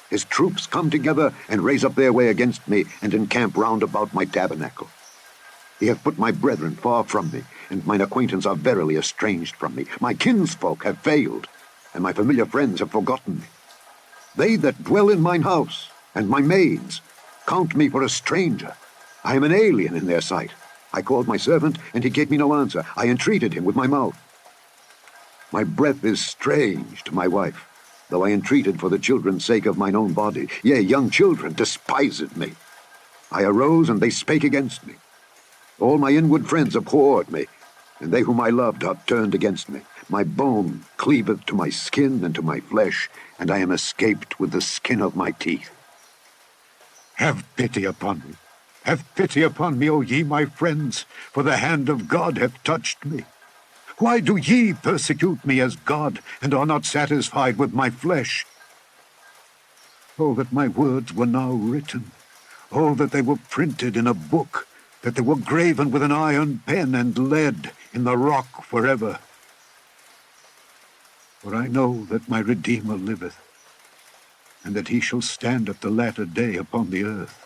His troops come together, and raise up their way against me, and encamp round about my tabernacle. He hath put my brethren far from me, and mine acquaintance are verily estranged from me. My kinsfolk have failed, and my familiar friends have forgotten me. They that dwell in mine house, and my maids, count me for a stranger. I am an alien in their sight. I called my servant, and he gave me no answer. I entreated him with my mouth. My breath is strange to my wife, though I entreated for the children's sake of mine own body. Yea, young children despised me. I arose, and they spake against me. All my inward friends abhorred me, and they whom I loved are turned against me. My bone cleaveth to my skin and to my flesh, and I am escaped with the skin of my teeth. Have pity upon me, Have pity upon me, O ye my friends, for the hand of God hath touched me. Why do ye persecute me as God, and are not satisfied with my flesh? Oh, that my words were now written. Oh, that they were printed in a book, that they were graven with an iron pen and lead in the rock forever. For I know that my Redeemer liveth, and that he shall stand at the latter day upon the earth.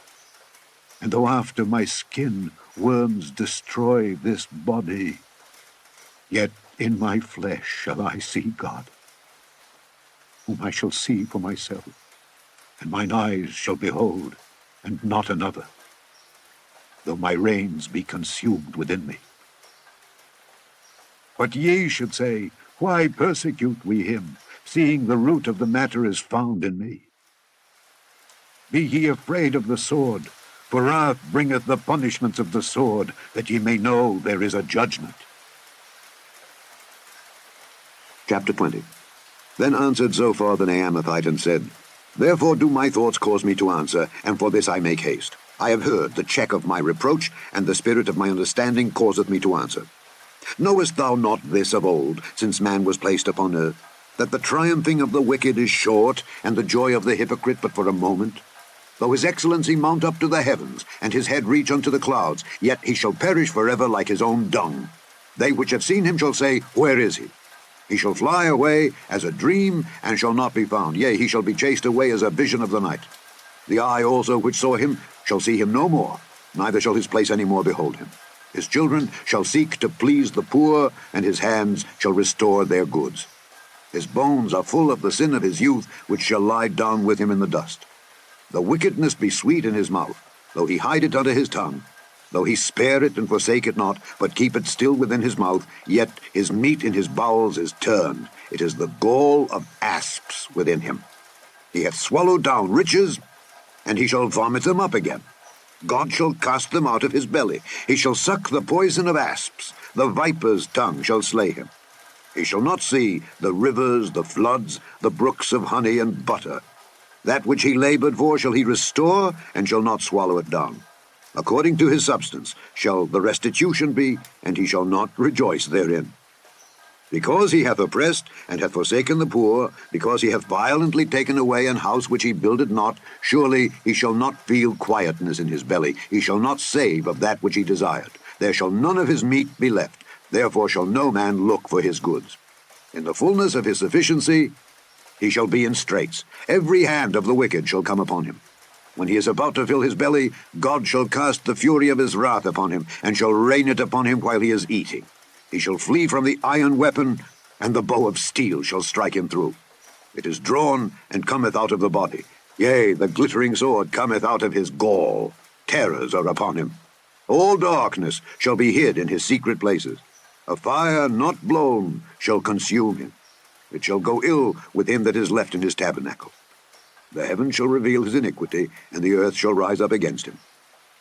And though after my skin worms destroy this body, yet in my flesh shall I see God, whom I shall see for myself, and mine eyes shall behold, and not another, though my reins be consumed within me. But ye should say, why persecute we him, seeing the root of the matter is found in me? Be ye afraid of the sword, for wrath bringeth the punishments of the sword, that ye may know there is a judgment. Chapter 20. Then answered Zophar the Naamathite and said, Therefore do my thoughts cause me to answer, and for this I make haste. I have heard the check of my reproach, and the spirit of my understanding causeth me to answer. Knowest thou not this of old, since man was placed upon earth, that the triumphing of the wicked is short, and the joy of the hypocrite but for a moment? Though his excellency mount up to the heavens, and his head reach unto the clouds, yet he shall perish forever like his own dung. They which have seen him shall say, Where is he? He shall fly away as a dream, and shall not be found. Yea, he shall be chased away as a vision of the night. The eye also which saw him shall see him no more, neither shall his place any more behold him. His children shall seek to please the poor, and his hands shall restore their goods. His bones are full of the sin of his youth, which shall lie down with him in the dust. Though wickedness be sweet in his mouth, though he hide it under his tongue, though he spare it and forsake it not, but keep it still within his mouth, yet his meat in his bowels is turned. It is the gall of asps within him. He hath swallowed down riches, and he shall vomit them up again. God shall cast them out of his belly. He shall suck the poison of asps. The viper's tongue shall slay him. He shall not see the rivers, the floods, the brooks of honey and butter. That which he labored for shall he restore, and shall not swallow it down. According to his substance shall the restitution be, and he shall not rejoice therein. Because he hath oppressed, and hath forsaken the poor, because he hath violently taken away an house which he builded not, surely he shall not feel quietness in his belly. He shall not save of that which he desired. There shall none of his meat be left. Therefore shall no man look for his goods. In the fullness of his sufficiency he shall be in straits. Every hand of the wicked shall come upon him. When he is about to fill his belly, God shall cast the fury of his wrath upon him, and shall rain it upon him while he is eating. He shall flee from the iron weapon, and the bow of steel shall strike him through. It is drawn, and cometh out of the body. Yea, the glittering sword cometh out of his gall. Terrors are upon him. All darkness shall be hid in his secret places. A fire not blown shall consume him. It shall go ill with him that is left in his tabernacle. The heavens shall reveal his iniquity, and the earth shall rise up against him.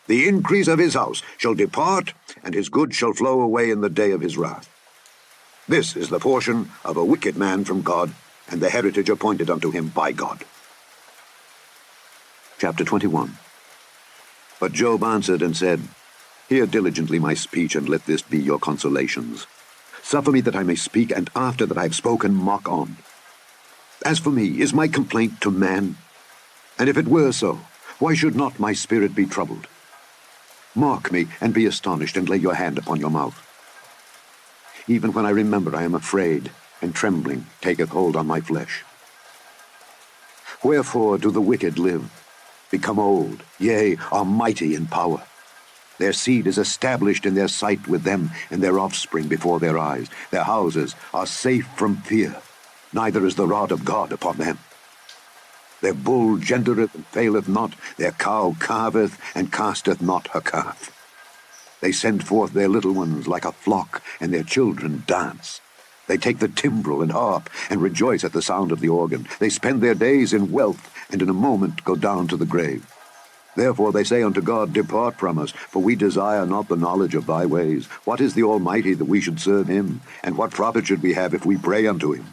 The increase of his house shall depart, and his goods shall flow away in the day of his wrath. This is the portion of a wicked man from God, and the heritage appointed unto him by God. Chapter 21. But Job answered and said, Hear diligently my speech, and let this be your consolations. Suffer me that I may speak, and after that I have spoken, mock on. As for me, is my complaint to man? And if it were so, why should not my spirit be troubled? Mark me, and be astonished, and lay your hand upon your mouth. Even when I remember, I am afraid, and trembling taketh hold on my flesh. Wherefore do the wicked live, become old, yea, are mighty in power? Their seed is established in their sight with them, and their offspring before their eyes. Their houses are safe from fear, neither is the rod of God upon them. Their bull gendereth and faileth not, their cow calveth and casteth not her calf. They send forth their little ones like a flock, and their children dance. They take the timbrel and harp, and rejoice at the sound of the organ. They spend their days in wealth, and in a moment go down to the grave. Therefore they say unto God, Depart from us, for we desire not the knowledge of thy ways. What is the Almighty that we should serve him? And what profit should we have if we pray unto him?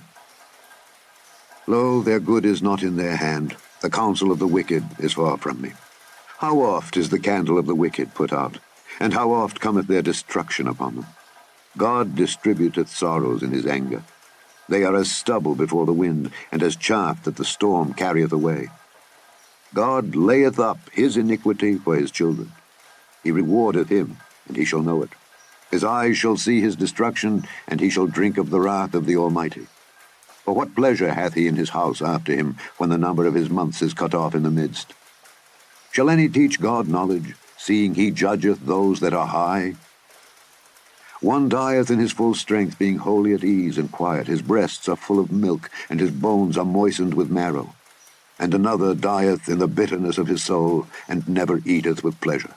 Lo, their good is not in their hand. The counsel of the wicked is far from me. How oft is the candle of the wicked put out, and how oft cometh their destruction upon them? God distributeth sorrows in his anger. They are as stubble before the wind, and as chaff that the storm carrieth away. God layeth up his iniquity for his children. He rewardeth him, and he shall know it. His eyes shall see his destruction, and he shall drink of the wrath of the Almighty. For what pleasure hath he in his house after him, when the number of his months is cut off in the midst? Shall any teach God knowledge, seeing he judgeth those that are high? One dieth in his full strength, being wholly at ease and quiet. His breasts are full of milk, and his bones are moistened with marrow. And another dieth in the bitterness of his soul, and never eateth with pleasure.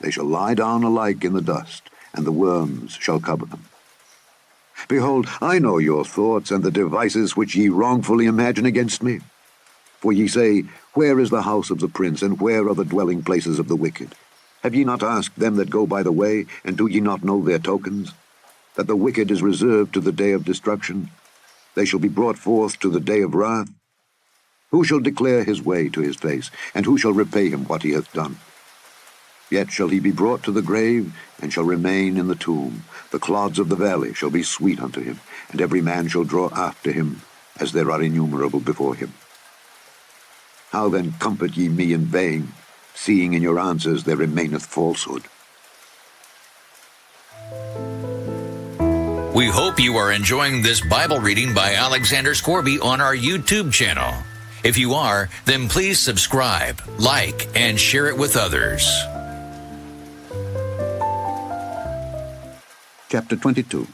They shall lie down alike in the dust, and the worms shall cover them. Behold, I know your thoughts, and the devices which ye wrongfully imagine against me. For ye say, Where is the house of the prince, and where are the dwelling places of the wicked? Have ye not asked them that go by the way, and do ye not know their tokens? That the wicked is reserved to the day of destruction. They shall be brought forth to the day of wrath. Who shall declare his way to his face, and who shall repay him what he hath done? Yet shall he be brought to the grave, and shall remain in the tomb. The clods of the valley shall be sweet unto him, and every man shall draw after him, as there are innumerable before him. How then comfort ye me in vain, seeing in your answers there remaineth falsehood? We hope you are enjoying this Bible reading by Alexander Scourby on our YouTube channel. If you are, then please subscribe, like, and share it with others. Chapter 22.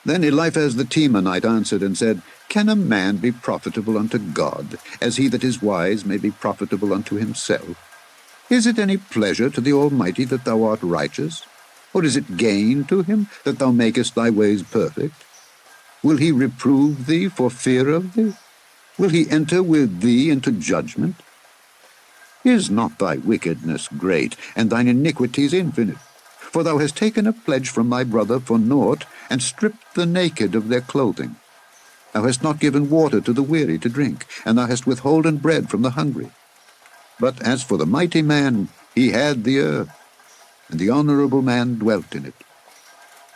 Then Eliphaz the Temanite answered and said, Can a man be profitable unto God, as he that is wise may be profitable unto himself? Is it any pleasure to the Almighty that thou art righteous? Or is it gain to him that thou makest thy ways perfect? Will he reprove thee for fear of thee? Will he enter with thee into judgment? Is not thy wickedness great, and thine iniquities infinite? For thou hast taken a pledge from thy brother for naught, and stripped the naked of their clothing. Thou hast not given water to the weary to drink, and thou hast withholden bread from the hungry. But as for the mighty man, he had the earth, and the honorable man dwelt in it.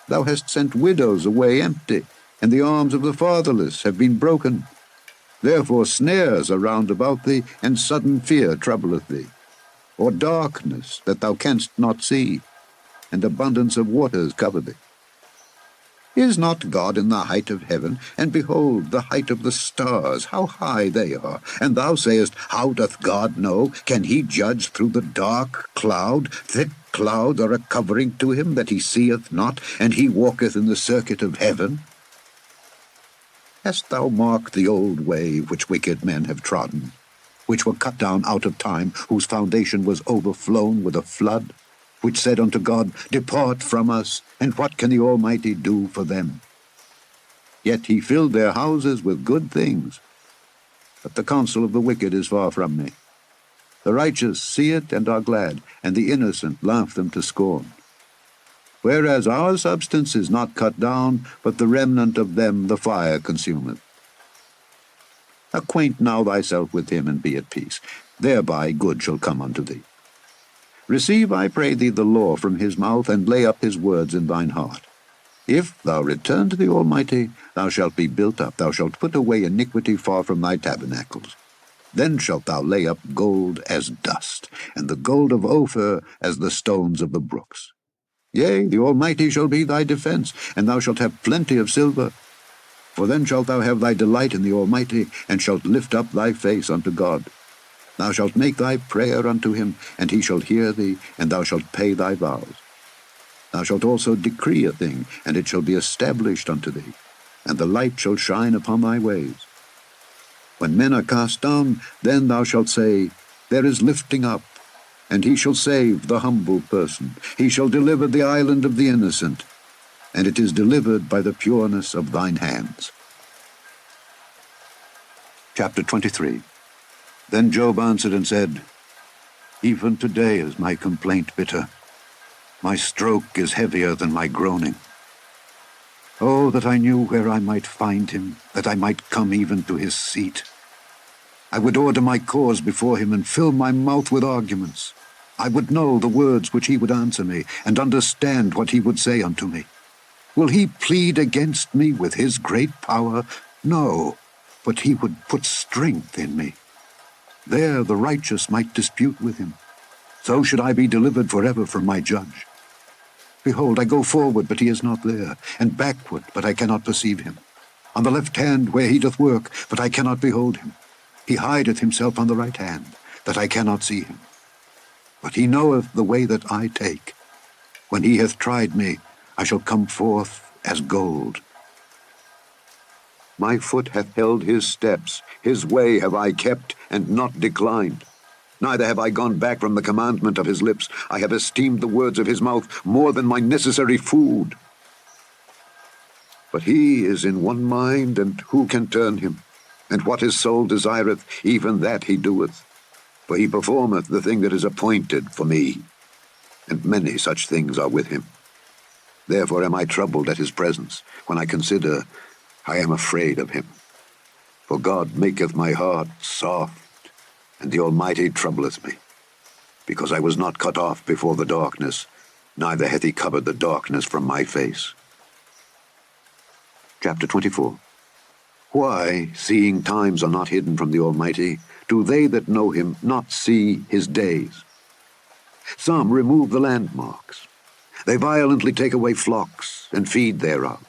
Thou hast sent widows away empty, and the arms of the fatherless have been broken. Therefore snares are round about thee, and sudden fear troubleth thee, or darkness that thou canst not see, and abundance of waters cover thee. Is not God in the height of heaven? And behold, the height of the stars, how high they are. And thou sayest, How doth God know? Can he judge through the dark cloud? Thick clouds are a covering to him that he seeth not, and he walketh in the circuit of heaven. Hast thou marked the old way which wicked men have trodden, which were cut down out of time, whose foundation was overflown with a flood? Which said unto God, Depart from us, and what can the Almighty do for them? Yet he filled their houses with good things. But the counsel of the wicked is far from me. The righteous see it and are glad, and the innocent laugh them to scorn. Whereas our substance is not cut down, but the remnant of them the fire consumeth. Acquaint now thyself with him, and be at peace. Thereby good shall come unto thee. Receive, I pray thee, the law from his mouth, and lay up his words in thine heart. If thou return to the Almighty, thou shalt be built up, thou shalt put away iniquity far from thy tabernacles. Then shalt thou lay up gold as dust, and the gold of Ophir as the stones of the brooks. Yea, the Almighty shall be thy defense, and thou shalt have plenty of silver. For then shalt thou have thy delight in the Almighty, and shalt lift up thy face unto God. Thou shalt make thy prayer unto him, and he shall hear thee, and thou shalt pay thy vows. Thou shalt also decree a thing, and it shall be established unto thee, and the light shall shine upon thy ways. When men are cast down, then thou shalt say, There is lifting up, and he shall save the humble person. He shall deliver the island of the innocent, and it is delivered by the pureness of thine hands. Chapter 23. Then Job answered and said, Even today is my complaint bitter. My stroke is heavier than my groaning. Oh, that I knew where I might find him, that I might come even to his seat. I would order my cause before him and fill my mouth with arguments. I would know the words which he would answer me, and understand what he would say unto me. Will he plead against me with his great power? No, but he would put strength in me. There the righteous might dispute with him. So should I be delivered forever from my judge. Behold, I go forward, but he is not there, and backward, but I cannot perceive him. On the left hand where he doth work, but I cannot behold him. He hideth himself on the right hand, that I cannot see him. But he knoweth the way that I take. When he hath tried me, I shall come forth as gold. My foot hath held his steps, his way have I kept, and not declined. Neither have I gone back from the commandment of his lips. I have esteemed the words of his mouth more than my necessary food. But he is in one mind, and who can turn him? And what his soul desireth, even that he doeth. For he performeth the thing that is appointed for me, and many such things are with him. Therefore am I troubled at his presence. When I consider, I am afraid of him. For God maketh my heart soft, and the Almighty troubleth me. Because I was not cut off before the darkness, neither hath he covered the darkness from my face. Chapter 24. Why, seeing times are not hidden from the Almighty, do they that know him not see his days? Some remove the landmarks. They violently take away flocks, and feed thereof.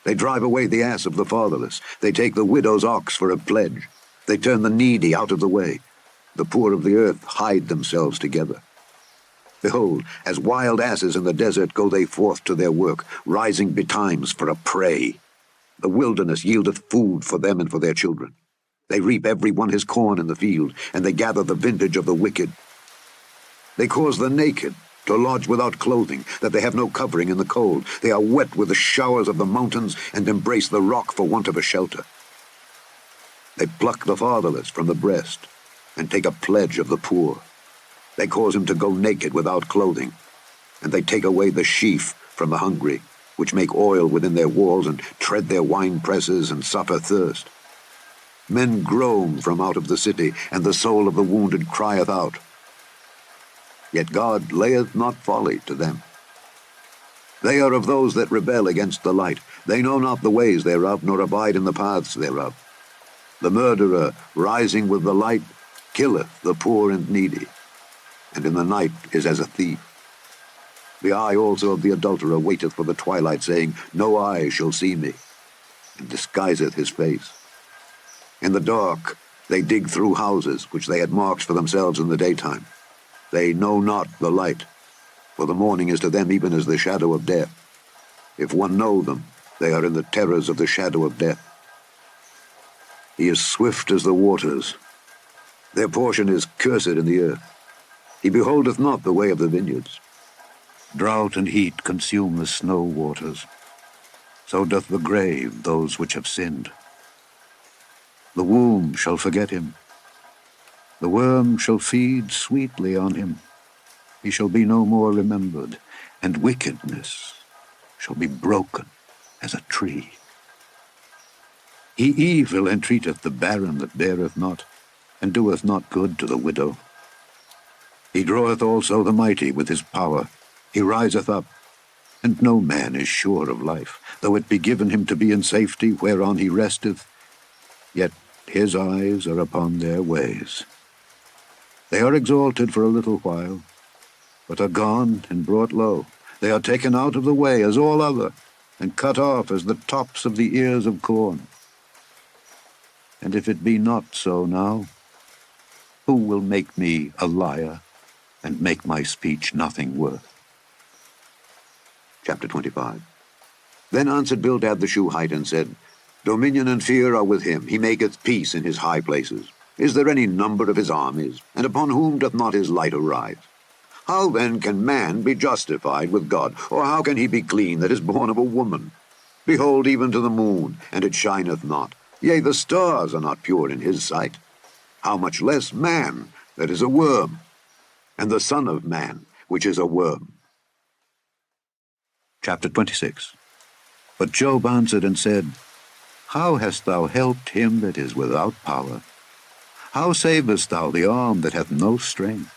They drive away the ass of the fatherless. They take the widow's ox for a pledge. They turn the needy out of the way. The poor of the earth hide themselves together. Behold, as wild asses in the desert go they forth to their work, rising betimes for a prey. The wilderness yieldeth food for them and for their children. They reap every one his corn in the field, and they gather the vintage of the wicked. They cause the naked to lodge without clothing, that they have no covering in the cold. They are wet with the showers of the mountains, and embrace the rock for want of a shelter. They pluck the fatherless from the breast, and take a pledge of the poor. They cause him to go naked without clothing, and they take away the sheaf from the hungry, which make oil within their walls, and tread their wine presses, and suffer thirst. Men groan from out of the city, and the soul of the wounded crieth out. Yet God layeth not folly to them. They are of those that rebel against the light. They know not the ways thereof, nor abide in the paths thereof. The murderer, rising with the light, killeth the poor and needy, and in the night is as a thief. The eye also of the adulterer waiteth for the twilight, saying, No eye shall see me, and disguiseth his face. In the dark they dig through houses, which they had marked for themselves in the daytime. They know not the light, for the morning is to them even as the shadow of death. If one know them, they are in the terrors of the shadow of death. He is swift as the waters. Their portion is cursed in the earth. He beholdeth not the way of the vineyards. Drought and heat consume the snow waters. So doth the grave those which have sinned. The womb shall forget him. The worm shall feed sweetly on him. He shall be no more remembered, and wickedness shall be broken as a tree. He evil entreateth the barren that beareth not, and doeth not good to the widow. He draweth also the mighty with his power. He riseth up, and no man is sure of life. Though it be given him to be in safety whereon he resteth, yet his eyes are upon their ways. They are exalted for a little while, but are gone and brought low. They are taken out of the way as all other, and cut off as the tops of the ears of corn. And if it be not so now, who will make me a liar, and make my speech nothing worth? Chapter 25. Then answered Bildad the Shuhite, and said, Dominion and fear are with him. He maketh peace in his high places. Is there any number of his armies? And upon whom doth not his light arise? How then can man be justified with God? Or how can he be clean that is born of a woman? Behold, even to the moon, and it shineth not. Yea, the stars are not pure in his sight. How much less man that is a worm, and the son of man, which is a worm. Chapter 26. But Job answered and said, How hast thou helped him that is without power? How savest thou the arm that hath no strength?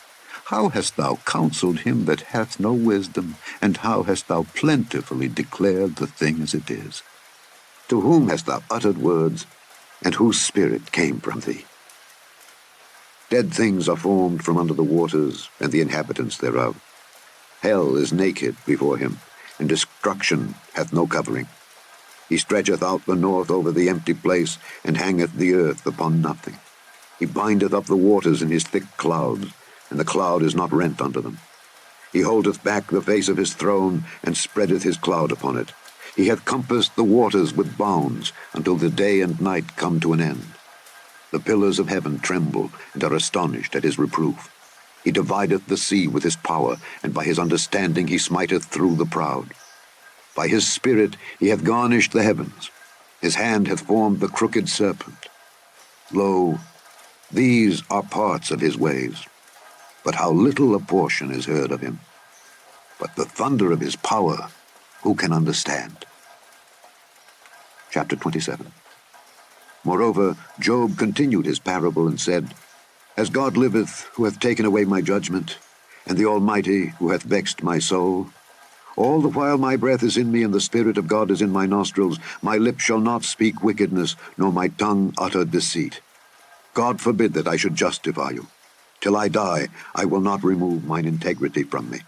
How hast thou counselled him that hath no wisdom? And how hast thou plentifully declared the thing as it is? To whom hast thou uttered words, and whose spirit came from thee? Dead things are formed from under the waters, and the inhabitants thereof. Hell is naked before him, and destruction hath no covering. He stretcheth out the north over the empty place, and hangeth the earth upon nothing. He bindeth up the waters in his thick clouds, and the cloud is not rent under them. He holdeth back the face of his throne, and spreadeth his cloud upon it. He hath compassed the waters with bounds, until the day and night come to an end. The pillars of heaven tremble, and are astonished at his reproof. He divideth the sea with his power, and by his understanding he smiteth through the proud. By his spirit he hath garnished the heavens. His hand hath formed the crooked serpent. Lo, these are parts of his ways, but how little a portion is heard of him. But the thunder of his power, who can understand? Chapter 27. Moreover, Job continued his parable and said, As God liveth, who hath taken away my judgment, and the Almighty, who hath vexed my soul, all the while my breath is in me, and the Spirit of God is in my nostrils, my lips shall not speak wickedness, nor my tongue utter deceit. God forbid that I should justify you. Till I die, I will not remove mine integrity from me.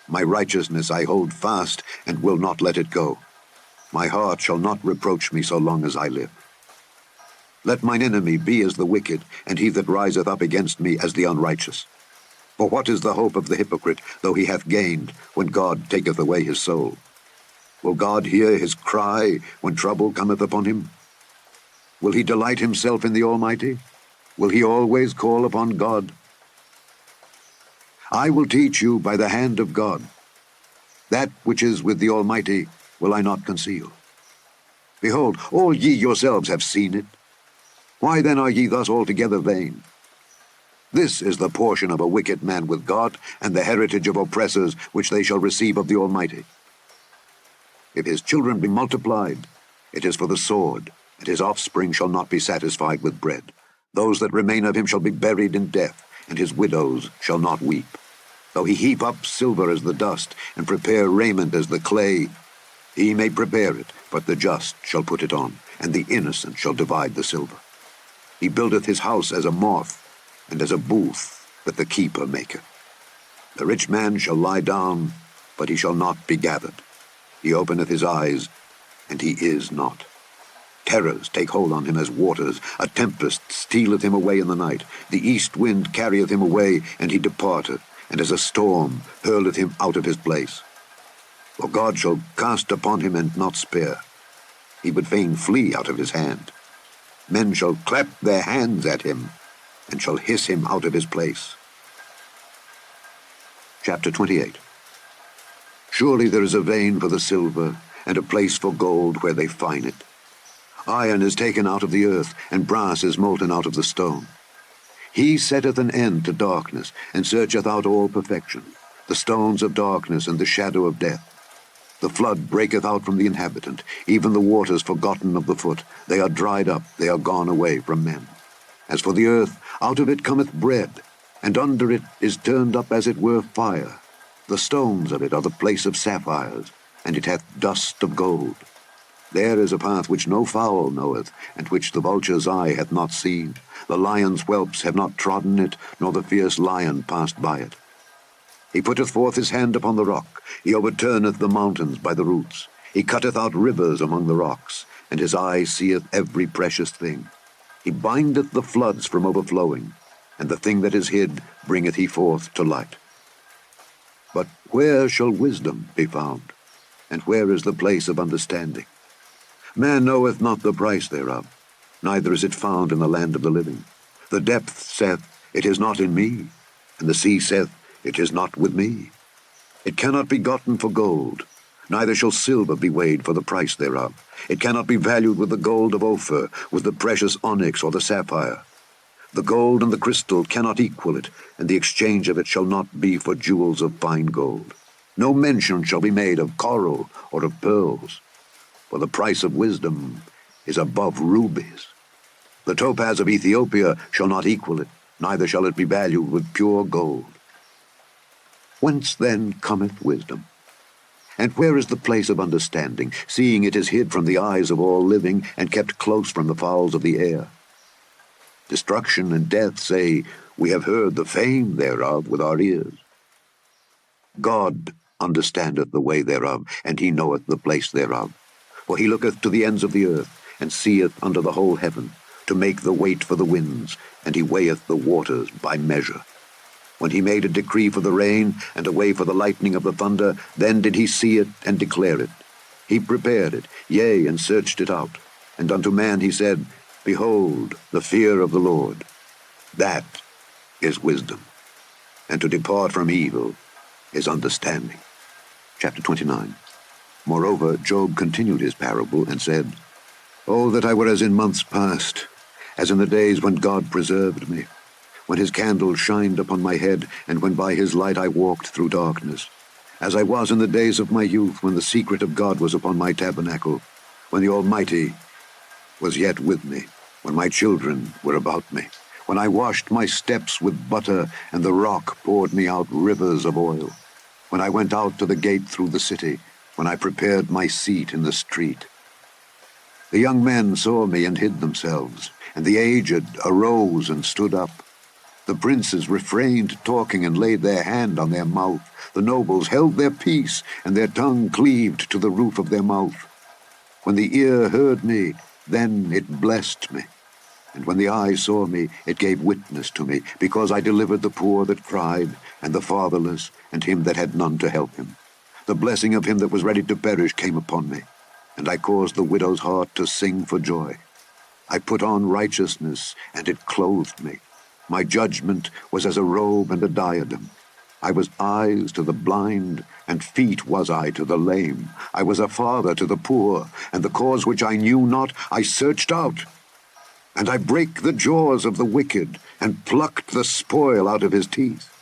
My righteousness I hold fast, and will not let it go. My heart shall not reproach me so long as I live. Let mine enemy be as the wicked, and he that riseth up against me as the unrighteous. For what is the hope of the hypocrite, though he hath gained, when God taketh away his soul? Will God hear his cry when trouble cometh upon him? Will he delight himself in the Almighty? Will he always call upon God? I will teach you by the hand of God. That which is with the Almighty will I not conceal. Behold, all ye yourselves have seen it. Why then are ye thus altogether vain? This is the portion of a wicked man with God, and the heritage of oppressors which they shall receive of the Almighty. If his children be multiplied, it is for the sword, and his offspring shall not be satisfied with bread. Those that remain of him shall be buried in death, and his widows shall not weep. Though he heap up silver as the dust, and prepare raiment as the clay, he may prepare it, but the just shall put it on, and the innocent shall divide the silver. He buildeth his house as a moth, and as a booth that the keeper maketh. The rich man shall lie down, but he shall not be gathered. He openeth his eyes, and he is not. Terrors take hold on him as waters. A tempest stealeth him away in the night. The east wind carrieth him away, and he departeth, and as a storm hurleth him out of his place. For God shall cast upon him and not spare. He would fain flee out of his hand. Men shall clap their hands at him, and shall hiss him out of his place. Chapter 28. Surely there is a vein for the silver, and a place for gold where they fine it. Iron is taken out of the earth, and brass is molten out of the stone. He setteth an end to darkness, and searcheth out all perfection, the stones of darkness and the shadow of death. The flood breaketh out from the inhabitant, even the waters forgotten of the foot. They are dried up, they are gone away from men. As for the earth, out of it cometh bread, and under it is turned up as it were fire. The stones of it are the place of sapphires, and it hath dust of gold. There is a path which no fowl knoweth, and which the vulture's eye hath not seen. The lion's whelps have not trodden it, nor the fierce lion passed by it. He putteth forth his hand upon the rock. He overturneth the mountains by the roots. He cutteth out rivers among the rocks, and his eye seeth every precious thing. He bindeth the floods from overflowing, and the thing that is hid bringeth he forth to light. But where shall wisdom be found? And where is the place of understanding? Man knoweth not the price thereof, neither is it found in the land of the living. The depth saith, It is not in me, and the sea saith, It is not with me. It cannot be gotten for gold, neither shall silver be weighed for the price thereof. It cannot be valued with the gold of Ophir, with the precious onyx or the sapphire. The gold and the crystal cannot equal it, and the exchange of it shall not be for jewels of fine gold. No mention shall be made of coral or of pearls, for the price of wisdom is above rubies. The topaz of Ethiopia shall not equal it, neither shall it be valued with pure gold. Whence then cometh wisdom? And where is the place of understanding, seeing it is hid from the eyes of all living, and kept close from the fowls of the air? Destruction and death say, We have heard the fame thereof with our ears. God understandeth the way thereof, and he knoweth the place thereof. For he looketh to the ends of the earth, and seeth under the whole heaven, to make the weight for the winds, and he weigheth the waters by measure. When he made a decree for the rain, and a way for the lightning of the thunder, then did he see it and declare it. He prepared it, yea, and searched it out. And unto man he said, Behold, the fear of the Lord, that is wisdom, and to depart from evil is understanding. Chapter 29. Moreover, Job continued his parable, and said, Oh, that I were as in months past, as in the days when God preserved me, when his candle shined upon my head, and when by his light I walked through darkness, as I was in the days of my youth, when the secret of God was upon my tabernacle, when the Almighty was yet with me, when my children were about me, when I washed my steps with butter, and the rock poured me out rivers of oil, when I went out to the gate through the city, when I prepared my seat in the street. The young men saw me and hid themselves, and the aged arose and stood up. The princes refrained talking and laid their hand on their mouth. The nobles held their peace, and their tongue cleaved to the roof of their mouth. When the ear heard me, then it blessed me. And when the eye saw me, it gave witness to me, because I delivered the poor that cried, and the fatherless, and him that had none to help him. The blessing of him that was ready to perish came upon me, and I caused the widow's heart to sing for joy. I put on righteousness, and it clothed me. My judgment was as a robe and a diadem. I was eyes to the blind, and feet was I to the lame. I was a father to the poor, and the cause which I knew not I searched out. And I brake the jaws of the wicked, and plucked the spoil out of his teeth.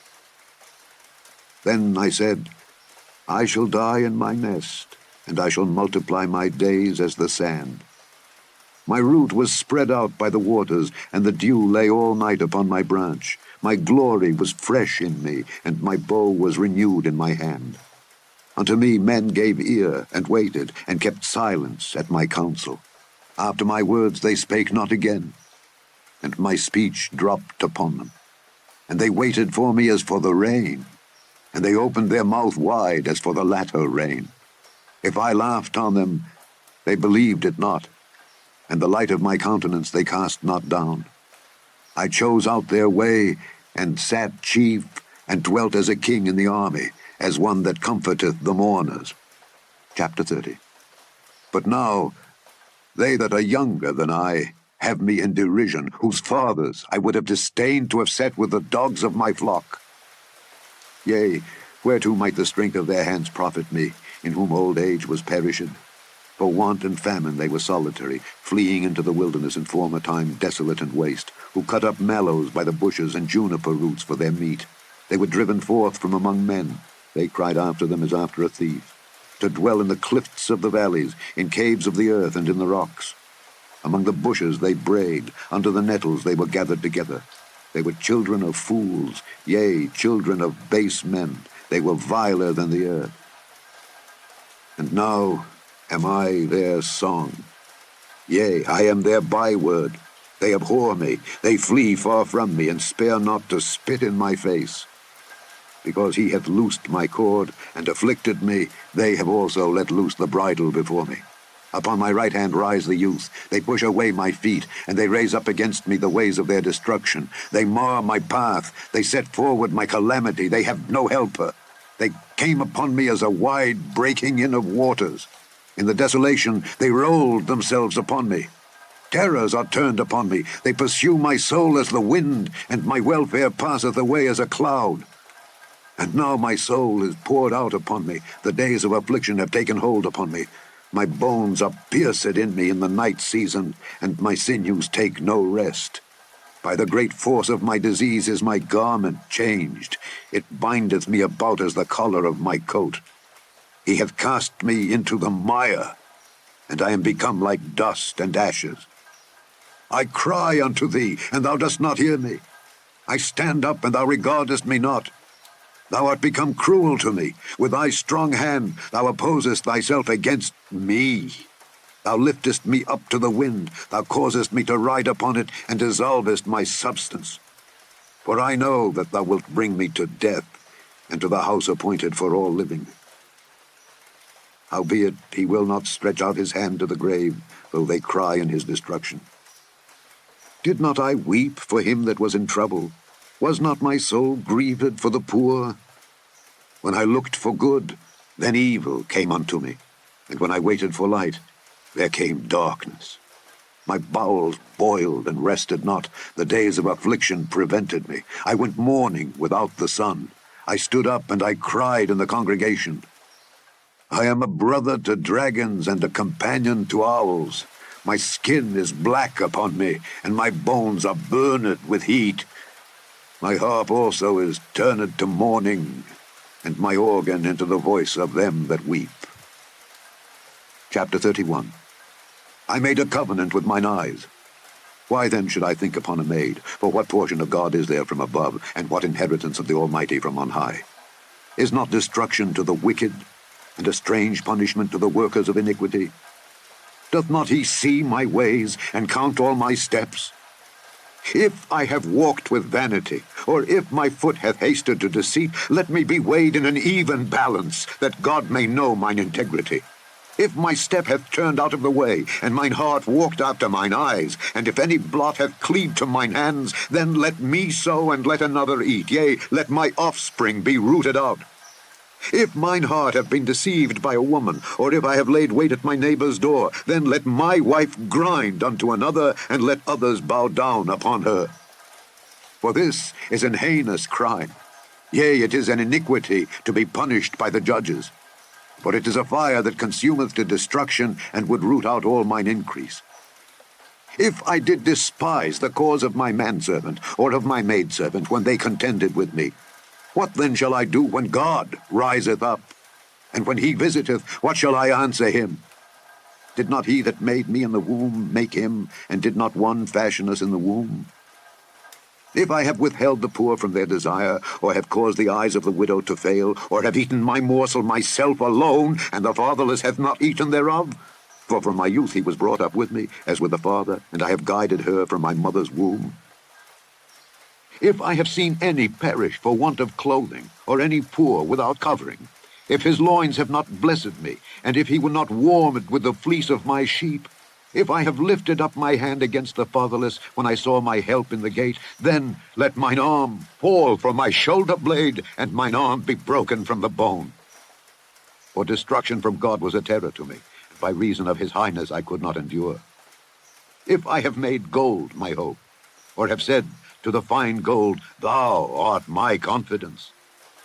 Then I said, I shall die in my nest, and I shall multiply my days as the sand. My root was spread out by the waters, and the dew lay all night upon my branch. My glory was fresh in me, and my bow was renewed in my hand. Unto me men gave ear, and waited, and kept silence at my counsel. After my words they spake not again, and my speech dropped upon them. And they waited for me as for the rain, and they opened their mouth wide as for the latter rain. If I laughed on them, they believed it not, and the light of my countenance they cast not down. I chose out their way, and sat chief, and dwelt as a king in the army, as one that comforteth the mourners. Chapter 30. But now they that are younger than I have me in derision, whose fathers I would have disdained to have set with the dogs of my flock. Yea, whereto might the strength of their hands profit me, in whom old age was perished? For want and famine they were solitary, fleeing into the wilderness in former time desolate and waste, who cut up mallows by the bushes and juniper roots for their meat. They were driven forth from among men. They cried after them as after a thief, to dwell in the cliffs of the valleys, in caves of the earth and in the rocks. Among the bushes they brayed, under the nettles they were gathered together. They were children of fools, yea, children of base men. They were viler than the earth. And now am I their song? Yea, I am their byword. They abhor me, they flee far from me, and spare not to spit in my face. Because he hath loosed my cord, and afflicted me, they have also let loose the bridle before me. Upon my right hand rise the youth. They push away my feet, and they raise up against me the ways of their destruction. They mar my path. They set forward my calamity. They have no helper. They came upon me as a wide breaking in of waters. In the desolation they rolled themselves upon me. Terrors are turned upon me. They pursue my soul as the wind, and my welfare passeth away as a cloud. And now my soul is poured out upon me. The days of affliction have taken hold upon me. My bones are pierced in me in the night season, and my sinews take no rest. By the great force of my disease is my garment changed. It bindeth me about as the collar of my coat. He hath cast me into the mire, and I am become like dust and ashes. I cry unto thee, and thou dost not hear me. I stand up, and thou regardest me not. Thou art become cruel to me. With thy strong hand thou opposest thyself against me. Thou liftest me up to the wind. Thou causest me to ride upon it, and dissolvest my substance. For I know that thou wilt bring me to death, and to the house appointed for all living. Howbeit he will not stretch out his hand to the grave, though they cry in his destruction. Did not I weep for him that was in trouble? Was not my soul grieved for the poor? When I looked for good, then evil came unto me, and when I waited for light, there came darkness. My bowels boiled and rested not. The days of affliction prevented me. I went mourning without the sun. I stood up and I cried in the congregation. I am a brother to dragons and a companion to owls. My skin is black upon me, and my bones are burned with heat. My harp also is turned to mourning, and my organ into the voice of them that weep. Chapter 31. I made a covenant with mine eyes. Why then should I think upon a maid? For what portion of God is there from above, and what inheritance of the Almighty from on high? Is not destruction to the wicked, and a strange punishment to the workers of iniquity? Doth not he see my ways, and count all my steps? If I have walked with vanity, or if my foot hath hasted to deceit, let me be weighed in an even balance, that God may know mine integrity. If my step hath turned out of the way, and mine heart walked after mine eyes, and if any blot hath cleaved to mine hands, then let me sow, and let another eat, yea, let my offspring be rooted out. If mine heart have been deceived by a woman, or if I have laid wait at my neighbor's door, then let my wife grind unto another, and let others bow down upon her. For this is an heinous crime. Yea, it is an iniquity to be punished by the judges. For it is a fire that consumeth to destruction, and would root out all mine increase. If I did despise the cause of my manservant, or of my maidservant, when they contended with me, what then shall I do when God riseth up? And when he visiteth, what shall I answer him? Did not he that made me in the womb make him, and did not one fashion us in the womb? If I have withheld the poor from their desire, or have caused the eyes of the widow to fail, or have eaten my morsel myself alone, and the fatherless hath not eaten thereof? For from my youth he was brought up with me, as with a father, and I have guided her from my mother's womb. If I have seen any perish for want of clothing, or any poor without covering, if his loins have not blessed me, and if he were not warmed with the fleece of my sheep, if I have lifted up my hand against the fatherless when I saw my help in the gate, then let mine arm fall from my shoulder blade, and mine arm be broken from the bone. For destruction from God was a terror to me, and by reason of his highness I could not endure. If I have made gold my hope, or have said to the fine gold, thou art my confidence,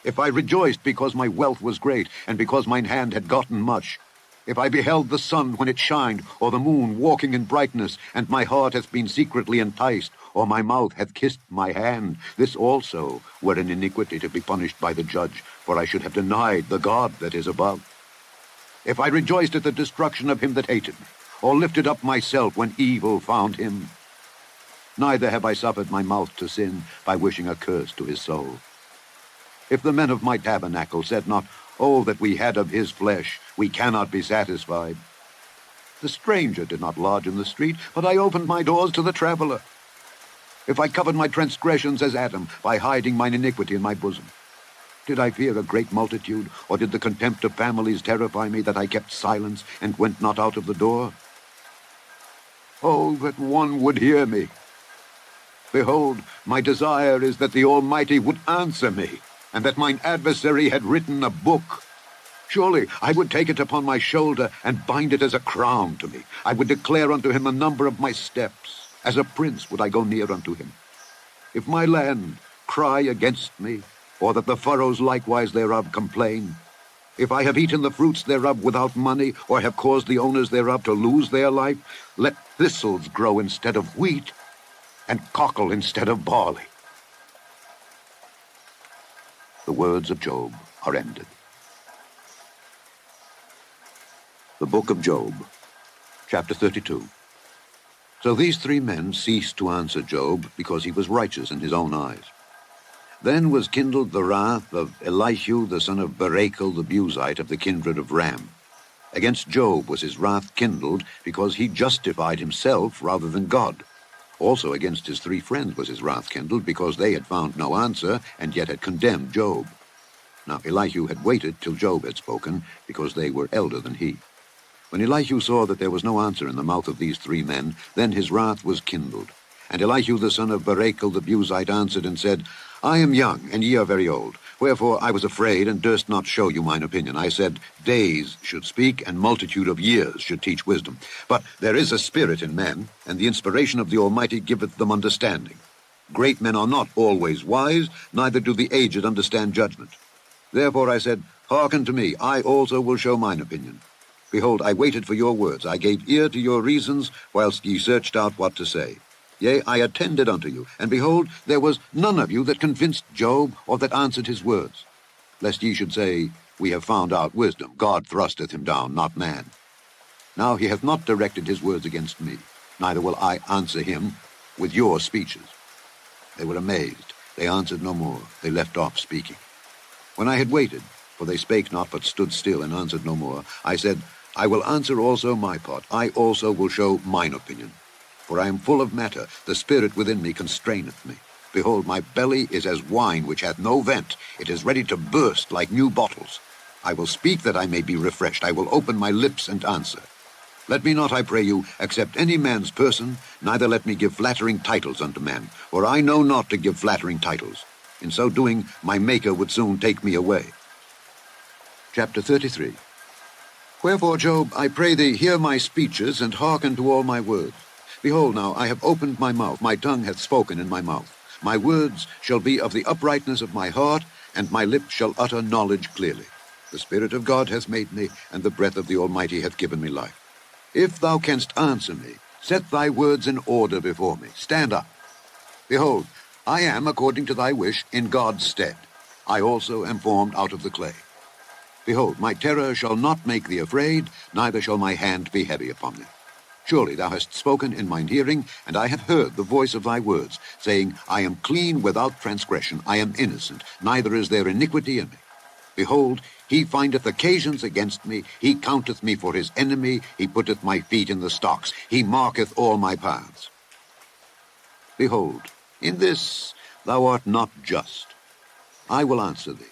if I rejoiced because my wealth was great, and because mine hand had gotten much, if I beheld the sun when it shined, or the moon walking in brightness, and my heart hath been secretly enticed, or my mouth hath kissed my hand, this also were an iniquity to be punished by the judge, for I should have denied the God that is above. If I rejoiced at the destruction of him that hated me, or lifted up myself when evil found him, neither have I suffered my mouth to sin by wishing a curse to his soul. If the men of my tabernacle said not, oh, that we had of his flesh, we cannot be satisfied. The stranger did not lodge in the street, but I opened my doors to the traveler. If I covered my transgressions as Adam, by hiding mine iniquity in my bosom, did I fear a great multitude, or did the contempt of families terrify me, that I kept silence and went not out of the door? Oh, that one would hear me! Behold, my desire is that the Almighty would answer me, and that mine adversary had written a book. Surely I would take it upon my shoulder, and bind it as a crown to me. I would declare unto him the number of my steps. As a prince would I go near unto him. If my land cry against me, or that the furrows likewise thereof complain, if I have eaten the fruits thereof without money, or have caused the owners thereof to lose their life, let thistles grow instead of wheat, and cockle instead of barley. The words of Job are ended. The book of Job, chapter 32. So these 3 men ceased to answer Job, because he was righteous in his own eyes. Then was kindled the wrath of Elihu the son of Barachel the Buzite of the kindred of Ram. Against Job was his wrath kindled, because he justified himself rather than God. Also against his 3 friends was his wrath kindled, because they had found no answer, and yet had condemned Job. Now Elihu had waited till Job had spoken, because they were elder than he. When Elihu saw that there was no answer in the mouth of these 3 men, then his wrath was kindled. And Elihu the son of Barachel the Buzite answered and said, I am young, and ye are very old. Wherefore I was afraid, and durst not show you mine opinion. I said, days should speak, and multitude of years should teach wisdom. But there is a spirit in men, and the inspiration of the Almighty giveth them understanding. Great men are not always wise, neither do the aged understand judgment. Therefore I said, hearken to me, I also will show mine opinion. Behold, I waited for your words, I gave ear to your reasons, whilst ye searched out what to say. Yea, I attended unto you, and behold, there was none of you that convinced Job, or that answered his words. Lest ye should say, we have found out wisdom, God thrusteth him down, not man. Now he hath not directed his words against me, neither will I answer him with your speeches. They were amazed, they answered no more, they left off speaking. When I had waited, for they spake not, but stood still, and answered no more, I said, I will answer also my part, I also will show mine opinion. For I am full of matter, the spirit within me constraineth me. Behold, my belly is as wine which hath no vent, it is ready to burst like new bottles. I will speak that I may be refreshed, I will open my lips and answer. Let me not, I pray you, accept any man's person, neither let me give flattering titles unto men, for I know not to give flattering titles. In so doing, my Maker would soon take me away. Chapter 33. Wherefore, Job, I pray thee, hear my speeches, and hearken to all my words. Behold now, I have opened my mouth, my tongue hath spoken in my mouth. My words shall be of the uprightness of my heart, and my lips shall utter knowledge clearly. The Spirit of God hath made me, and the breath of the Almighty hath given me life. If thou canst answer me, set thy words in order before me. Stand up. Behold, I am, according to thy wish, in God's stead. I also am formed out of the clay. Behold, my terror shall not make thee afraid, neither shall my hand be heavy upon thee. Surely thou hast spoken in mine hearing, and I have heard the voice of thy words, saying, I am clean without transgression, I am innocent, neither is there iniquity in me. Behold, he findeth occasions against me, he counteth me for his enemy, he putteth my feet in the stocks, he marketh all my paths. Behold, in this thou art not just. I will answer thee,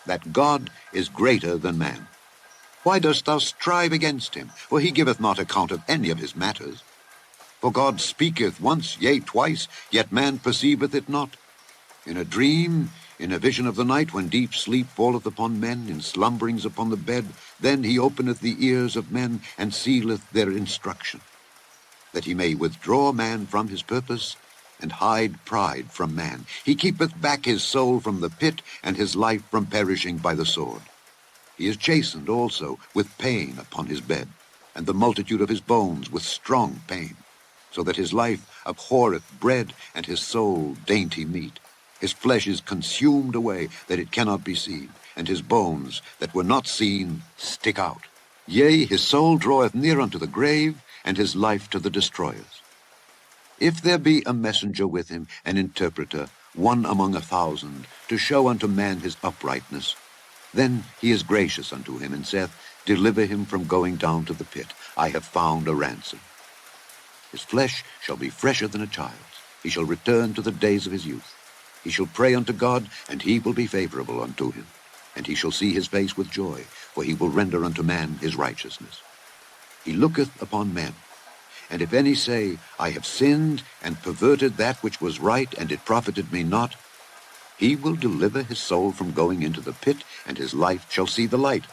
that God is greater than man. Why dost thou strive against him? For he giveth not account of any of his matters. For God speaketh once, yea, twice, yet man perceiveth it not. In a dream, in a vision of the night, when deep sleep falleth upon men, in slumberings upon the bed, then he openeth the ears of men, and sealeth their instruction, that he may withdraw man from his purpose, and hide pride from man. He keepeth back his soul from the pit, and his life from perishing by the sword. He is chastened also with pain upon his bed, and the multitude of his bones with strong pain, so that his life abhorreth bread, and his soul dainty meat. His flesh is consumed away, that it cannot be seen, and his bones that were not seen stick out. Yea, his soul draweth near unto the grave, and his life to the destroyers. If there be a messenger with him, an interpreter, one among 1,000, to show unto man his uprightness, then he is gracious unto him, and saith, Deliver him from going down to the pit. I have found a ransom. His flesh shall be fresher than a child's. He shall return to the days of his youth. He shall pray unto God, and he will be favorable unto him. And he shall see his face with joy, for he will render unto man his righteousness. He looketh upon men. And if any say, I have sinned, and perverted that which was right, and it profited me not, he will deliver his soul from going into the pit, and his life shall see the light.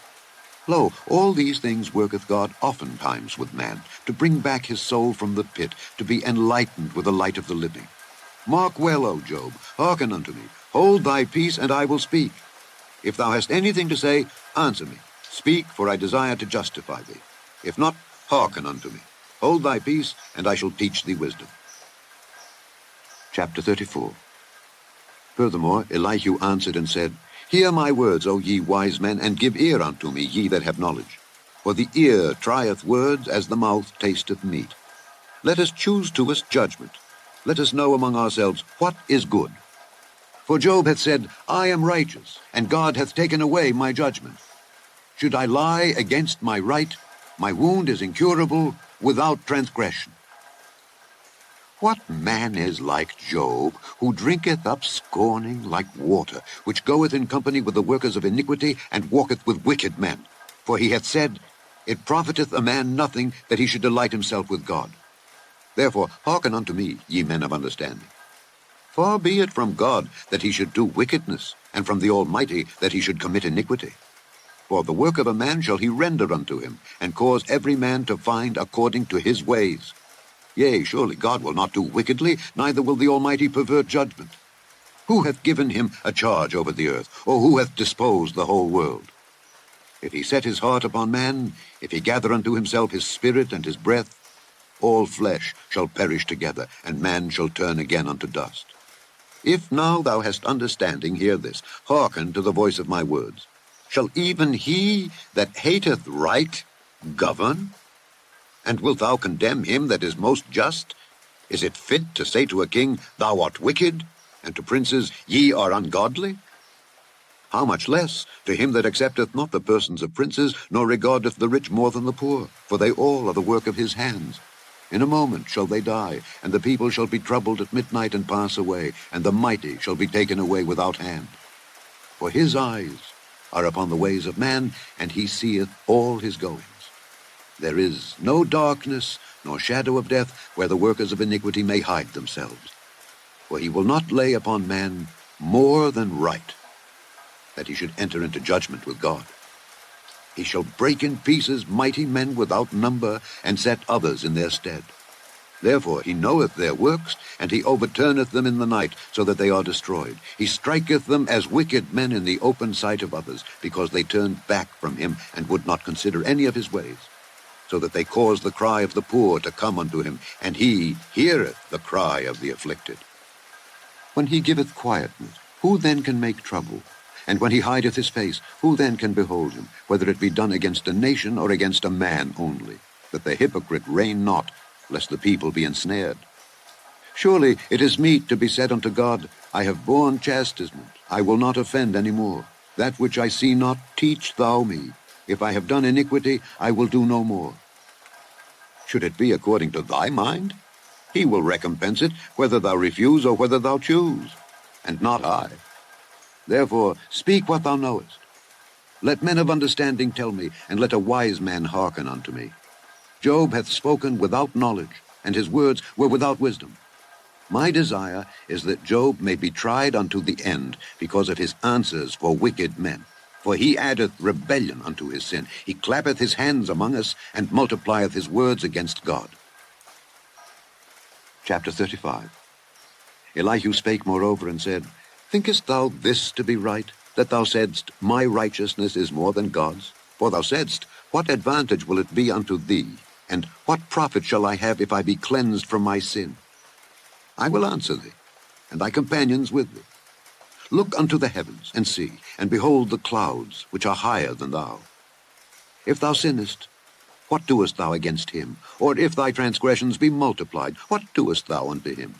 Lo, all these things worketh God oftentimes with man, to bring back his soul from the pit, to be enlightened with the light of the living. Mark well, O Job, hearken unto me. Hold thy peace, and I will speak. If thou hast anything to say, answer me. Speak, for I desire to justify thee. If not, hearken unto me. Hold thy peace, and I shall teach thee wisdom. Chapter 34. Furthermore, Elihu answered and said, Hear my words, O ye wise men, and give ear unto me, ye that have knowledge. For the ear trieth words, as the mouth tasteth meat. Let us choose to us judgment. Let us know among ourselves what is good. For Job hath said, I am righteous, and God hath taken away my judgment. Should I lie against my right? My wound is incurable, without transgression. What man is like Job, who drinketh up scorning like water, which goeth in company with the workers of iniquity, and walketh with wicked men? For he hath said, It profiteth a man nothing that he should delight himself with God. Therefore hearken unto me, ye men of understanding. Far be it from God that he should do wickedness, and from the Almighty that he should commit iniquity. For the work of a man shall he render unto him, and cause every man to find according to his ways. Yea, surely God will not do wickedly, neither will the Almighty pervert judgment. Who hath given him a charge over the earth, or who hath disposed the whole world? If he set his heart upon man, if he gather unto himself his spirit and his breath, all flesh shall perish together, and man shall turn again unto dust. If now thou hast understanding, hear this, hearken to the voice of my words. Shall even he that hateth right govern? And wilt thou condemn him that is most just? Is it fit to say to a king, Thou art wicked, and to princes, Ye are ungodly? How much less to him that accepteth not the persons of princes, nor regardeth the rich more than the poor, for they all are the work of his hands. In a moment shall they die, and the people shall be troubled at midnight and pass away, and the mighty shall be taken away without hand. For his eyes are upon the ways of man, and he seeth all his goings. There is no darkness, nor shadow of death, where the workers of iniquity may hide themselves. For he will not lay upon man more than right, that he should enter into judgment with God. He shall break in pieces mighty men without number, and set others in their stead. Therefore he knoweth their works, and he overturneth them in the night, so that they are destroyed. He striketh them as wicked men in the open sight of others, because they turned back from him, and would not consider any of his ways, so that they caused the cry of the poor to come unto him, and he heareth the cry of the afflicted. When he giveth quietness, who then can make trouble? And when he hideth his face, who then can behold him, whether it be done against a nation or against a man only, that the hypocrite reign not, lest the people be ensnared? Surely it is meet to be said unto God, I have borne chastisement, I will not offend any more. That which I see not, teach thou me. If I have done iniquity, I will do no more. Should it be according to thy mind? He will recompense it, whether thou refuse or whether thou choose, and not I. Therefore speak what thou knowest. Let men of understanding tell me, and let a wise man hearken unto me. Job hath spoken without knowledge, and his words were without wisdom. My desire is that Job may be tried unto the end, because of his answers for wicked men. For he addeth rebellion unto his sin. He clappeth his hands among us, and multiplieth his words against God. Chapter 35. Elihu spake moreover, and said, Thinkest thou this to be right, that thou saidst, My righteousness is more than God's? For thou saidst, What advantage will it be unto thee? And what profit shall I have if I be cleansed from my sin? I will answer thee, and thy companions with thee. Look unto the heavens, and see, and behold the clouds, which are higher than thou. If thou sinnest, what doest thou against him? Or if thy transgressions be multiplied, what doest thou unto him?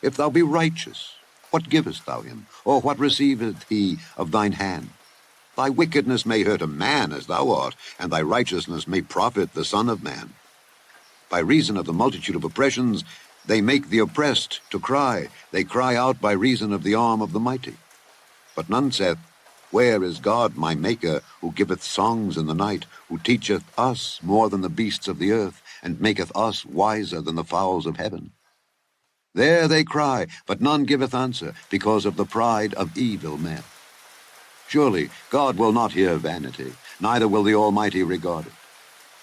If thou be righteous, what givest thou him? Or what receiveth he of thine hand? Thy wickedness may hurt a man as thou art, and thy righteousness may profit the Son of Man. By reason of the multitude of oppressions, they make the oppressed to cry. They cry out by reason of the arm of the mighty. But none saith, Where is God my Maker, who giveth songs in the night, who teacheth us more than the beasts of the earth, and maketh us wiser than the fowls of heaven? There they cry, but none giveth answer, because of the pride of evil men. Surely God will not hear vanity, neither will the Almighty regard it.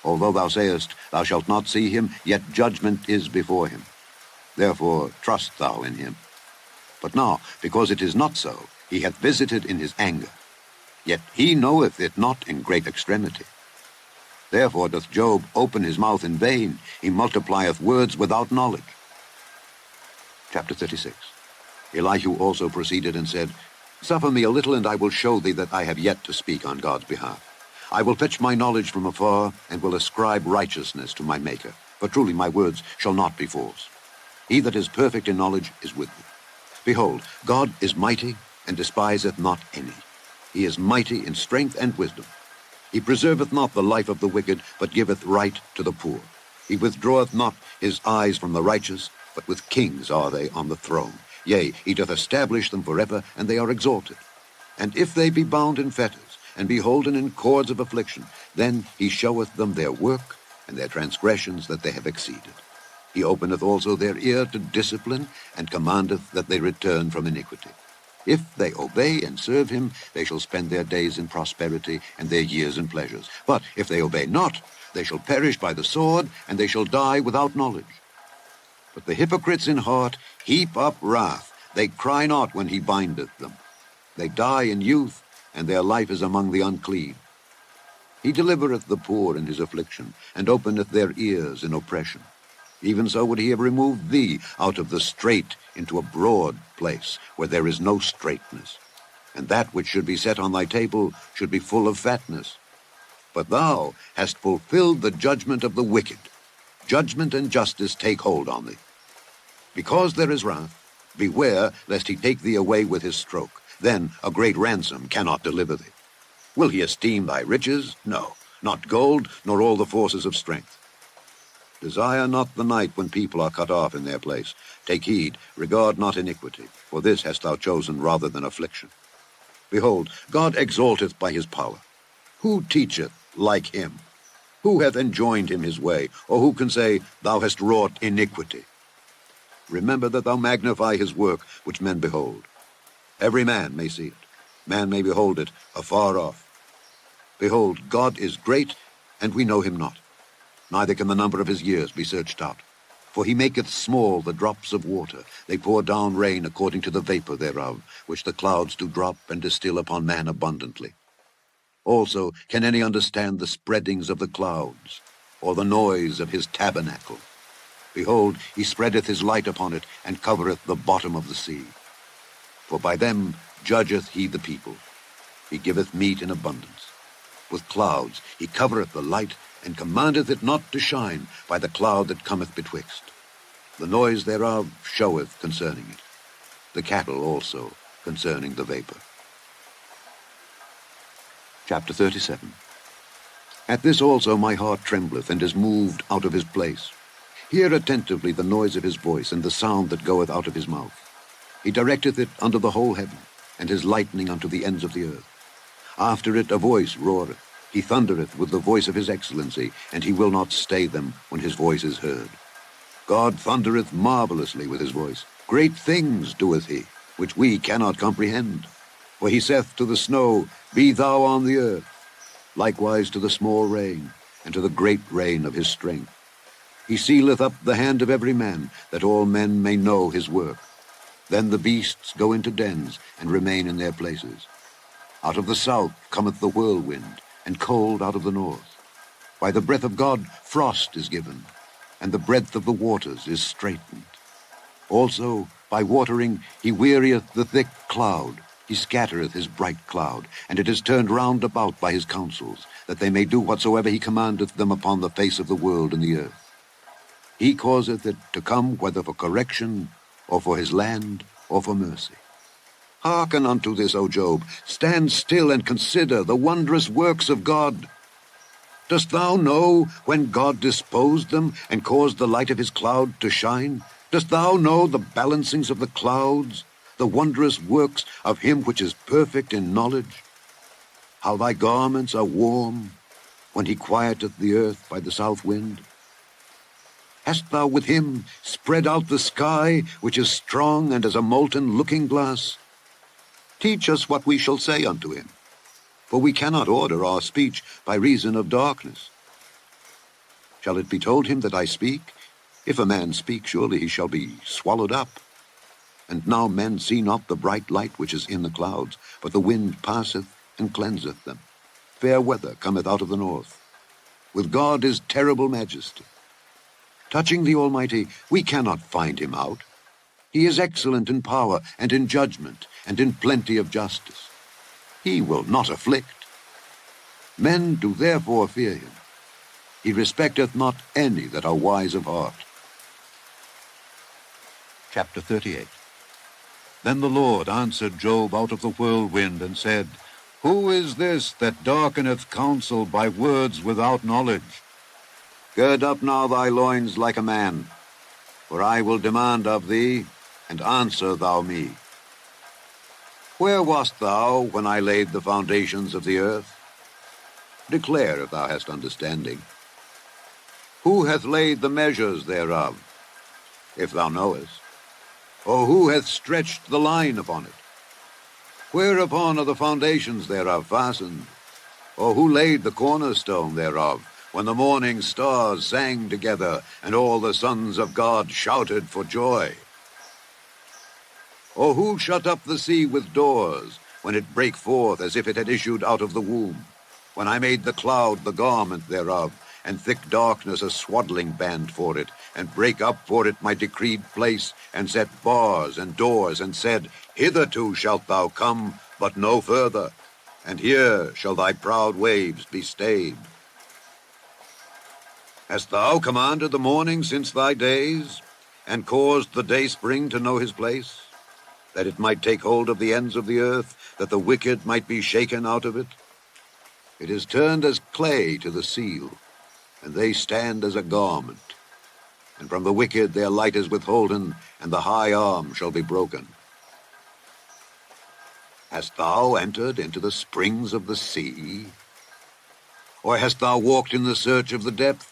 Although thou sayest, Thou shalt not see him, yet judgment is before him. Therefore trust thou in him. But now, because it is not so, he hath visited in his anger. Yet he knoweth it not in great extremity. Therefore doth Job open his mouth in vain, he multiplieth words without knowledge. Chapter 36. Elihu also proceeded and said, Suffer me a little, and I will show thee that I have yet to speak on God's behalf. I will fetch my knowledge from afar, and will ascribe righteousness to my Maker. For truly my words shall not be false. He that is perfect in knowledge is with me. Behold, God is mighty, and despiseth not any. He is mighty in strength and wisdom. He preserveth not the life of the wicked, but giveth right to the poor. He withdraweth not his eyes from the righteous, but with kings are they on the throne. Yea, he doth establish them forever, and they are exalted. And if they be bound in fetters, and be holden in cords of affliction, then he showeth them their work, and their transgressions that they have exceeded. He openeth also their ear to discipline, and commandeth that they return from iniquity. If they obey and serve him, they shall spend their days in prosperity, and their years in pleasures. But if they obey not, they shall perish by the sword, and they shall die without knowledge. But the hypocrites in heart heap up wrath. They cry not when he bindeth them. They die in youth, and their life is among the unclean. He delivereth the poor in his affliction, and openeth their ears in oppression. Even so would he have removed thee out of the strait into a broad place, where there is no straightness. And that which should be set on thy table should be full of fatness. But thou hast fulfilled the judgment of the wicked. Judgment and justice take hold on thee. Because there is wrath, beware lest he take thee away with his stroke. Then a great ransom cannot deliver thee. Will he esteem thy riches? No, not gold, nor all the forces of strength. Desire not the night when people are cut off in their place. Take heed, regard not iniquity, for this hast thou chosen rather than affliction. Behold, God exalteth by his power. Who teacheth like him? Who hath enjoined him his way? Or who can say, Thou hast wrought iniquity? Remember that thou magnify his work which men behold. Every man may see it. Man may behold it afar off. Behold, God is great, and we know him not. Neither can the number of his years be searched out. For he maketh small the drops of water. They pour down rain according to the vapor thereof, which the clouds do drop and distill upon man abundantly. Also can any understand the spreadings of the clouds, or the noise of his tabernacle? Behold, he spreadeth his light upon it, and covereth the bottom of the sea. For by them judgeth he the people. He giveth meat in abundance. With clouds he covereth the light, and commandeth it not to shine by the cloud that cometh betwixt. The noise thereof showeth concerning it. The cattle also concerning the vapor. Chapter 37. At this also my heart trembleth, and is moved out of his place. Hear attentively the noise of his voice, and the sound that goeth out of his mouth. He directeth it unto the whole heaven, and his lightning unto the ends of the earth. After it a voice roareth. He thundereth with the voice of his excellency, and he will not stay them when his voice is heard. God thundereth marvelously with his voice. Great things doeth he, which we cannot comprehend. For he saith to the snow, Be thou on the earth. Likewise to the small rain, and to the great rain of his strength. He sealeth up the hand of every man, that all men may know his work. Then the beasts go into dens, and remain in their places. Out of the south cometh the whirlwind, and cold out of the north. By the breath of God frost is given, and the breadth of the waters is straitened. Also by watering he wearieth the thick cloud. He scattereth his bright cloud, and it is turned round about by his counsels, that they may do whatsoever he commandeth them upon the face of the world and the earth. He causeth it to come whether for correction, or for his land, or for mercy. Hearken unto this, O Job. Stand still and consider the wondrous works of God. Dost thou know when God disposed them, and caused the light of his cloud to shine? Dost thou know the balancings of the clouds, the wondrous works of him which is perfect in knowledge? How thy garments are warm, when he quieteth the earth by the south wind? Hast thou with him spread out the sky, which is strong and as a molten looking-glass? Teach us what we shall say unto him, for we cannot order our speech by reason of darkness. Shall it be told him that I speak? If a man speak, surely he shall be swallowed up. And now men see not the bright light which is in the clouds, but the wind passeth and cleanseth them. Fair weather cometh out of the north. With God is terrible majesty. Touching the Almighty, we cannot find him out. He is excellent in power and in judgment and in plenty of justice. He will not afflict. Men do therefore fear him. He respecteth not any that are wise of heart. Chapter 38. Then the Lord answered Job out of the whirlwind, and said, Who is this that darkeneth counsel by words without knowledge? Gird up now thy loins like a man, for I will demand of thee, and answer thou me. Where wast thou when I laid the foundations of the earth? Declare if thou hast understanding. Who hath laid the measures thereof, if thou knowest? Or who hath stretched the line upon it? Whereupon are the foundations thereof fastened? Or who laid the cornerstone thereof, when the morning stars sang together, and all the sons of God shouted for joy? Or who shut up the sea with doors, when it brake forth as if it had issued out of the womb? When I made the cloud the garment thereof, and thick darkness a swaddling band for it, and brake up for it my decreed place, and set bars and doors, and said, Hitherto shalt thou come, but no further, and here shall thy proud waves be stayed. Hast thou commanded the morning since thy days, and caused the dayspring to know his place, that it might take hold of the ends of the earth, that the wicked might be shaken out of it? It is turned as clay to the seal, and they stand as a garment. And from the wicked their light is withholden, and the high arm shall be broken. Hast thou entered into the springs of the sea? Or hast thou walked in the search of the depth?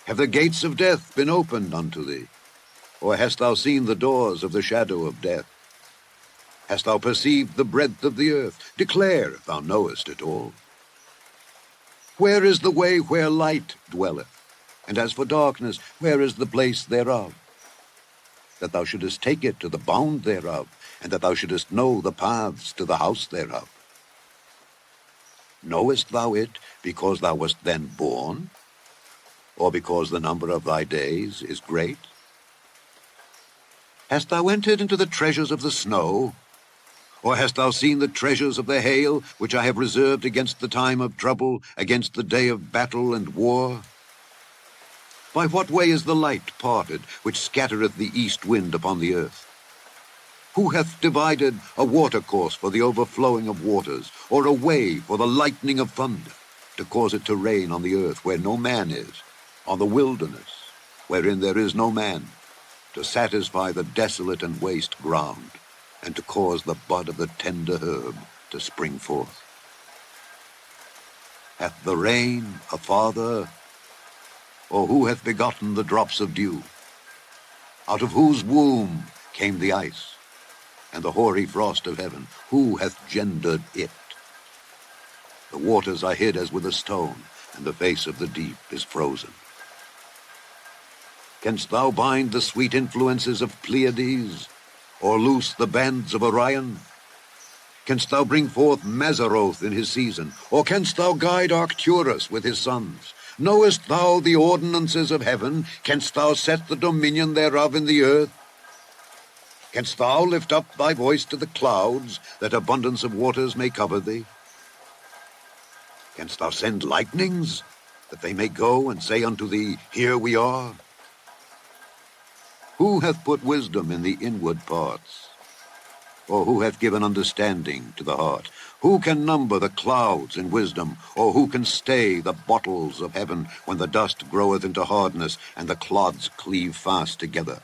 Have the gates of death been opened unto thee? Or hast thou seen the doors of the shadow of death? Hast thou perceived the breadth of the earth? Declare if thou knowest it all. Where is the way where light dwelleth? And as for darkness, where is the place thereof? That thou shouldest take it to the bound thereof, and that thou shouldest know the paths to the house thereof. Knowest thou it because thou wast then born? Or because the number of thy days is great? Hast thou entered into the treasures of the snow? Or hast thou seen the treasures of the hail, which I have reserved against the time of trouble, against the day of battle and war? By what way is the light parted, which scattereth the east wind upon the earth? Who hath divided a watercourse for the overflowing of waters, or a way for the lightning of thunder, to cause it to rain on the earth where no man is, on the wilderness, wherein there is no man, to satisfy the desolate and waste ground, and to cause the bud of the tender herb to spring forth? Hath the rain a father? Or who hath begotten the drops of dew? Out of whose womb came the ice, and the hoary frost of heaven? Who hath gendered it? The waters are hid as with a stone, and the face of the deep is frozen. Canst thou bind the sweet influences of Pleiades, or loose the bands of Orion? Canst thou bring forth Mazzaroth in his season, or canst thou guide Arcturus with his sons? Knowest thou the ordinances of heaven? Canst thou set the dominion thereof in the earth? Canst thou lift up thy voice to the clouds, that abundance of waters may cover thee? Canst thou send lightnings, that they may go and say unto thee, Here we are? Who hath put wisdom in the inward parts? Or who hath given understanding to the heart? Who can number the clouds in wisdom? Or who can stay the bottles of heaven, when the dust groweth into hardness, and the clods cleave fast together?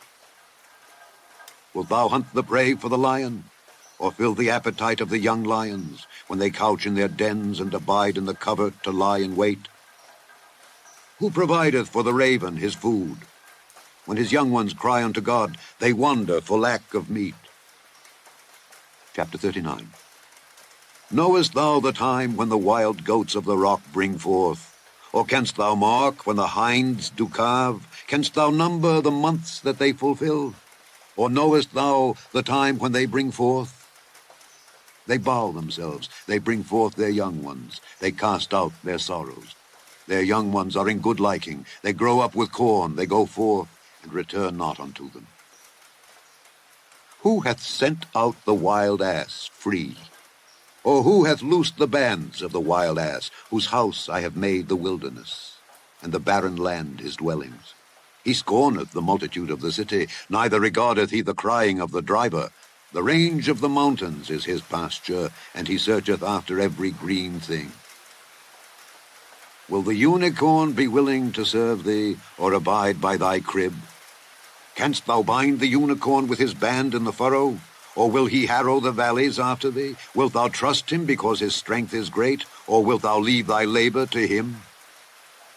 Wilt thou hunt the prey for the lion, or fill the appetite of the young lions, when they couch in their dens and abide in the covert to lie in wait? Who provideth for the raven his food? When his young ones cry unto God, they wander for lack of meat. Chapter 39. Knowest thou the time when the wild goats of the rock bring forth? Or canst thou mark when the hinds do calve? Canst thou number the months that they fulfill? Or knowest thou the time when they bring forth? They bow themselves, they bring forth their young ones, they cast out their sorrows. Their young ones are in good liking, they grow up with corn, they go forth, and return not unto them. Who hath sent out the wild ass free? Or who hath loosed the bands of the wild ass, whose house I have made the wilderness? and the barren land his dwellings. He scorneth the multitude of the city, neither regardeth he the crying of the driver. The range of the mountains is his pasture, and he searcheth after every green thing. Will the unicorn be willing to serve thee, or abide by thy crib? Canst thou bind the unicorn with his band in the furrow? Or will he harrow the valleys after thee? Wilt thou trust him because his strength is great? Or wilt thou leave thy labor to him?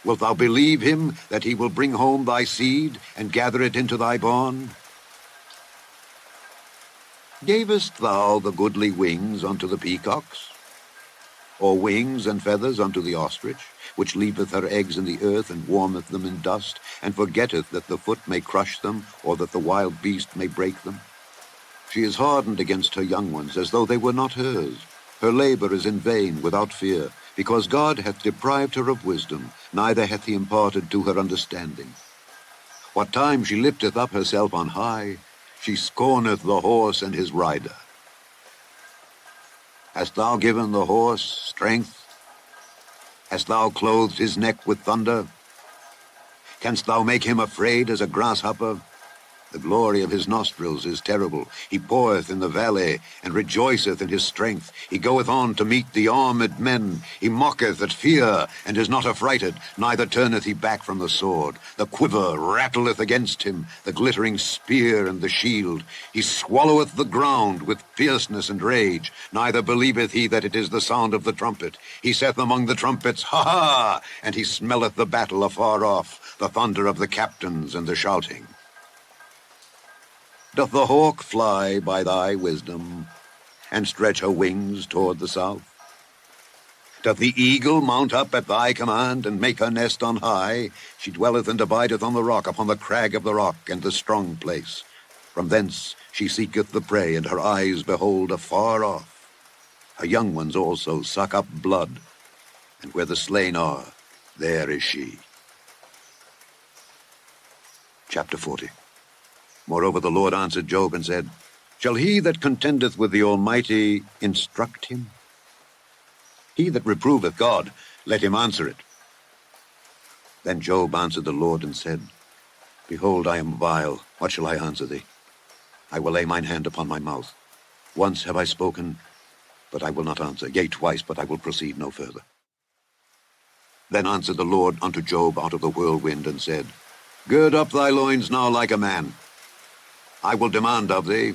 Wilt thou believe him that he will bring home thy seed, and gather it into thy barn? Gavest thou the goodly wings unto the peacocks? Or wings and feathers unto the ostrich, which leaveth her eggs in the earth, and warmeth them in dust, and forgetteth that the foot may crush them, or that the wild beast may break them? She is hardened against her young ones, as though they were not hers. Her labor is in vain, without fear, because God hath deprived her of wisdom, neither hath he imparted to her understanding. What time she lifteth up herself on high, she scorneth the horse and his rider. Hast thou given the horse strength? Hast thou clothed his neck with thunder? Canst thou make him afraid as a grasshopper? The glory of his nostrils is terrible. He poureth in the valley, and rejoiceth in his strength. He goeth on to meet the armed men. He mocketh at fear, and is not affrighted, neither turneth he back from the sword. The quiver rattleth against him, the glittering spear and the shield. He swalloweth the ground with fierceness and rage, neither believeth he that it is the sound of the trumpet. He saith among the trumpets, Ha ha! And he smelleth the battle afar off, the thunder of the captains and the shouting. Doth the hawk fly by thy wisdom, and stretch her wings toward the south? Doth the eagle mount up at thy command, and make her nest on high? She dwelleth and abideth on the rock, upon the crag of the rock, and the strong place. From thence she seeketh the prey, and her eyes behold afar off. Her young ones also suck up blood, and where the slain are, there is she. Chapter 40. Moreover, the Lord answered Job and said, Shall he that contendeth with the Almighty instruct him? He that reproveth God, let him answer it. Then Job answered the Lord and said, Behold, I am vile. What shall I answer thee? I will lay mine hand upon my mouth. Once have I spoken, but I will not answer. Yea, twice, but I will proceed no further. Then answered the Lord unto Job out of the whirlwind and said, Gird up thy loins now like a man. I will demand of thee,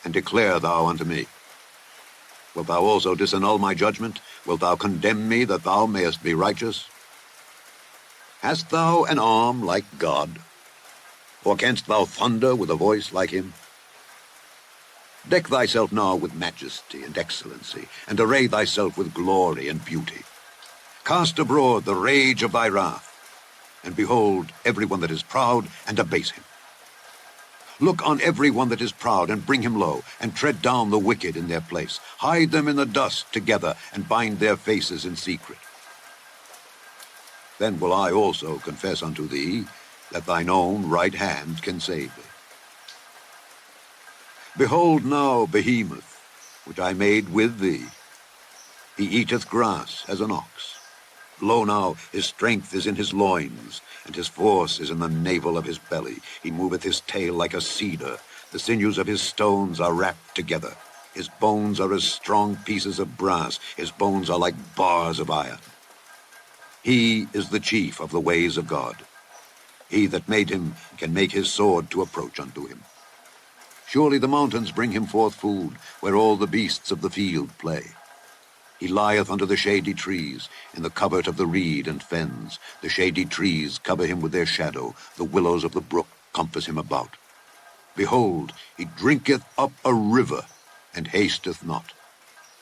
and declare thou unto me. Wilt thou also disannul my judgment? Wilt thou condemn me, that thou mayest be righteous? Hast thou an arm like God? Or canst thou thunder with a voice like him? Deck thyself now with majesty and excellency, and array thyself with glory and beauty. Cast abroad the rage of thy wrath, and behold every one that is proud, and abase him. Look on every one that is proud, and bring him low, and tread down the wicked in their place. Hide them in the dust together, and bind their faces in secret. Then will I also confess unto thee, that thine own right hand can save thee. Behold now Behemoth, which I made with thee. He eateth grass as an ox. Lo now, his strength is in his loins, and his force is in the navel of his belly. He moveth his tail like a cedar. The sinews of his stones are wrapped together. His bones are as strong pieces of brass. His bones are like bars of iron. He is the chief of the ways of God. He that made him can make his sword to approach unto him. Surely the mountains bring him forth food, where all the beasts of the field play. He lieth under the shady trees, in the covert of the reed and fens. The shady trees cover him with their shadow. The willows of the brook compass him about. Behold, he drinketh up a river, and hasteth not.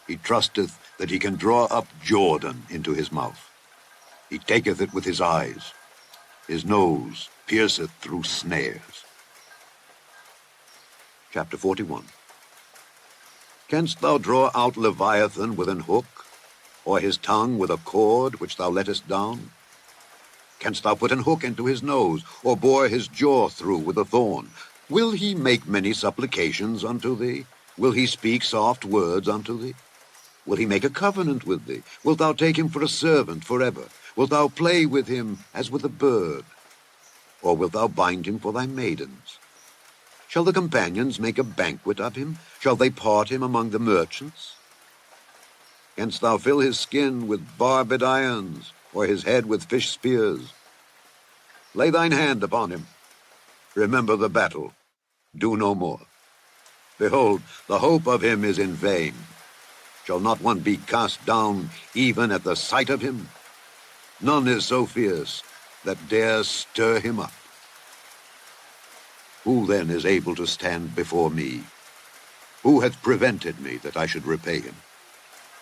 He trusteth that he can draw up Jordan into his mouth. He taketh it with his eyes. His nose pierceth through snares. Chapter 41. Canst thou draw out Leviathan with an hook, or his tongue with a cord which thou lettest down? Canst thou put an hook into his nose, or bore his jaw through with a thorn? Will he make many supplications unto thee? Will he speak soft words unto thee? Will he make a covenant with thee? Wilt thou take him for a servant forever? Wilt thou play with him as with a bird? Or wilt thou bind him for thy maidens? Shall the companions make a banquet of him? Shall they part him among the merchants? Canst thou fill his skin with barbed irons, or his head with fish spears? Lay thine hand upon him. Remember the battle. Do no more. Behold, the hope of him is in vain. Shall not one be cast down even at the sight of him? None is so fierce that dares stir him up. Who then is able to stand before me? Who hath prevented me that I should repay him?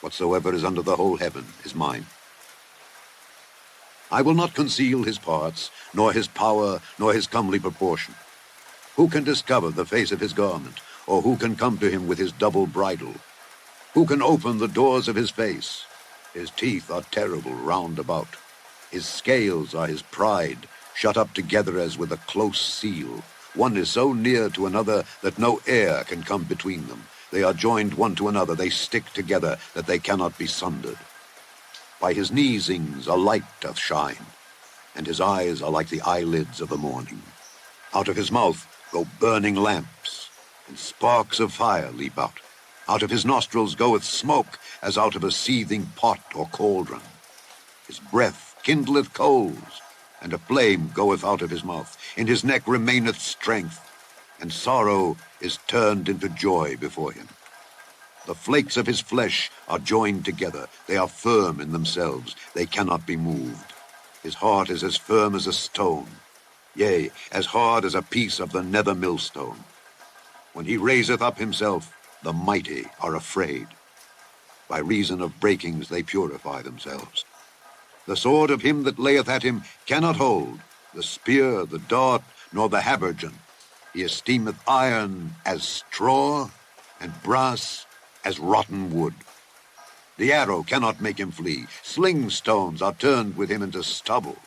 Whatsoever is under the whole heaven is mine. I will not conceal his parts, nor his power, nor his comely proportion. Who can discover the face of his garment, or who can come to him with his double bridle? Who can open the doors of his face? His teeth are terrible round about. His scales are his pride, shut up together as with a close seal. One is so near to another that no air can come between them. They are joined one to another, they stick together, that they cannot be sundered. By his neesings a light doth shine, and his eyes are like the eyelids of the morning. Out of his mouth go burning lamps, and sparks of fire leap out. Out of his nostrils goeth smoke, as out of a seething pot or cauldron. His breath kindleth coals, and a flame goeth out of his mouth. In his neck remaineth strength, and sorrow is turned into joy before him. The flakes of his flesh are joined together. They are firm in themselves. They cannot be moved. His heart is as firm as a stone, yea, as hard as a piece of the nether millstone. When he raiseth up himself, the mighty are afraid. By reason of breakings they purify themselves. The sword of him that layeth at him cannot hold, the spear, the dart, nor the habergeon. He esteemeth iron as straw, and brass as rotten wood. The arrow cannot make him flee. Sling stones are turned with him into stubble.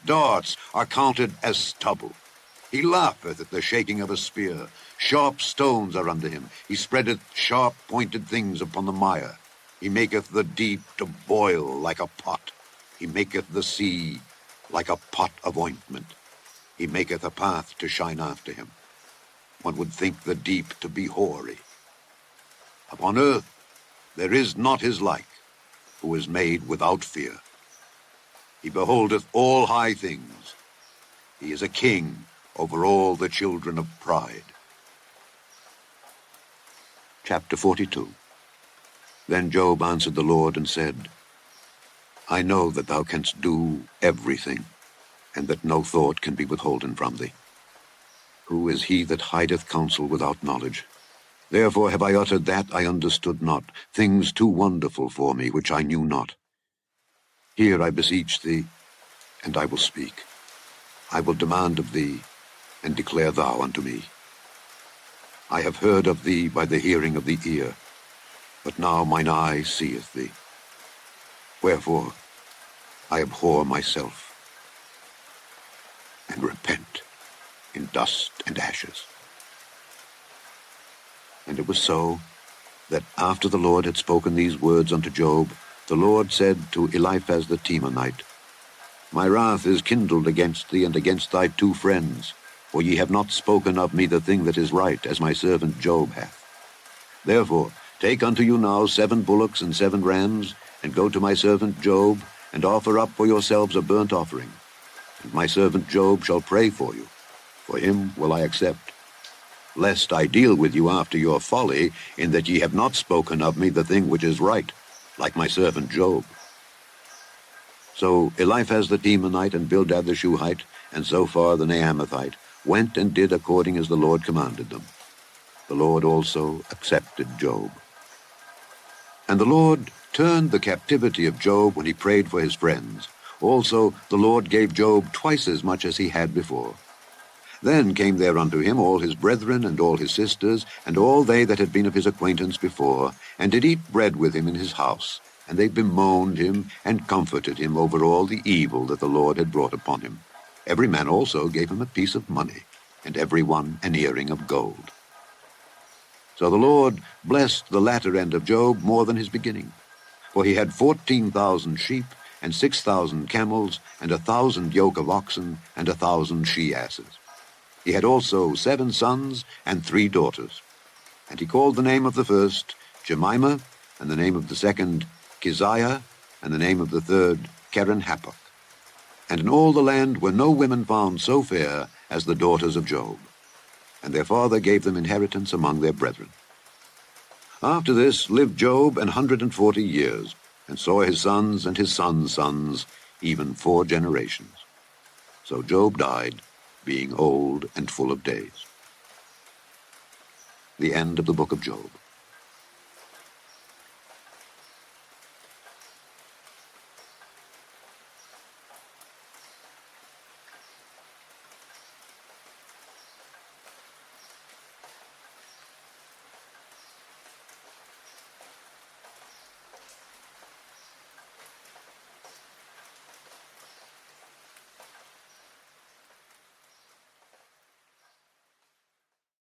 Darts are counted as stubble. He laugheth at the shaking of a spear. Sharp stones are under him. He spreadeth sharp pointed things upon the mire. He maketh the deep to boil like a pot. He maketh the sea like a pot of ointment. He maketh a path to shine after him. One would think the deep to be hoary. Upon earth there is not his like, who is made without fear. He beholdeth all high things. He is a king over all the children of pride. Chapter 42. Then Job answered the Lord and said, I know that thou canst do everything, and that no thought can be withholden from thee. Who is he that hideth counsel without knowledge? Therefore have I uttered that I understood not, things too wonderful for me, which I knew not. Hear, I beseech thee, and I will speak. I will demand of thee, and declare thou unto me. I have heard of thee by the hearing of the ear, but now mine eye seeth thee. Wherefore I abhor myself, and repent in dust and ashes. And it was so, that after the Lord had spoken these words unto Job, the Lord said to Eliphaz the Temanite, My wrath is kindled against thee and against thy two friends, for ye have not spoken of me the thing that is right, as my servant Job hath. Therefore take unto you now 7 bullocks and 7 rams, and go to my servant Job, and offer up for yourselves a burnt offering. And my servant Job shall pray for you. For him will I accept. Lest I deal with you after your folly, in that ye have not spoken of me the thing which is right, like my servant Job. So Eliphaz the Temanite and Bildad the Shuhite, and Zophar the Naamathite, went and did according as the Lord commanded them. The Lord also accepted Job. And the Lord turned the captivity of Job when he prayed for his friends. Also the Lord gave Job twice as much as he had before. Then came there unto him all his brethren and all his sisters, and all they that had been of his acquaintance before, and did eat bread with him in his house. And they bemoaned him, and comforted him over all the evil that the Lord had brought upon him. Every man also gave him a piece of money, and every one an earring of gold. So the Lord blessed the latter end of Job more than his beginning. For he had 14,000 sheep, and 6,000 camels, and 1,000 yoke of oxen, and 1,000 she-asses. He had also 7 sons and 3 daughters. And he called the name of the first Jemimah, and the name of the second Keziah, and the name of the third Keren-Happuch. And in all the land were no women found so fair as the daughters of Job. And their father gave them inheritance among their brethren. After this lived Job 140 years, and saw his sons and his sons' sons, even 4 generations. So Job died, being old and full of days. The end of the book of Job.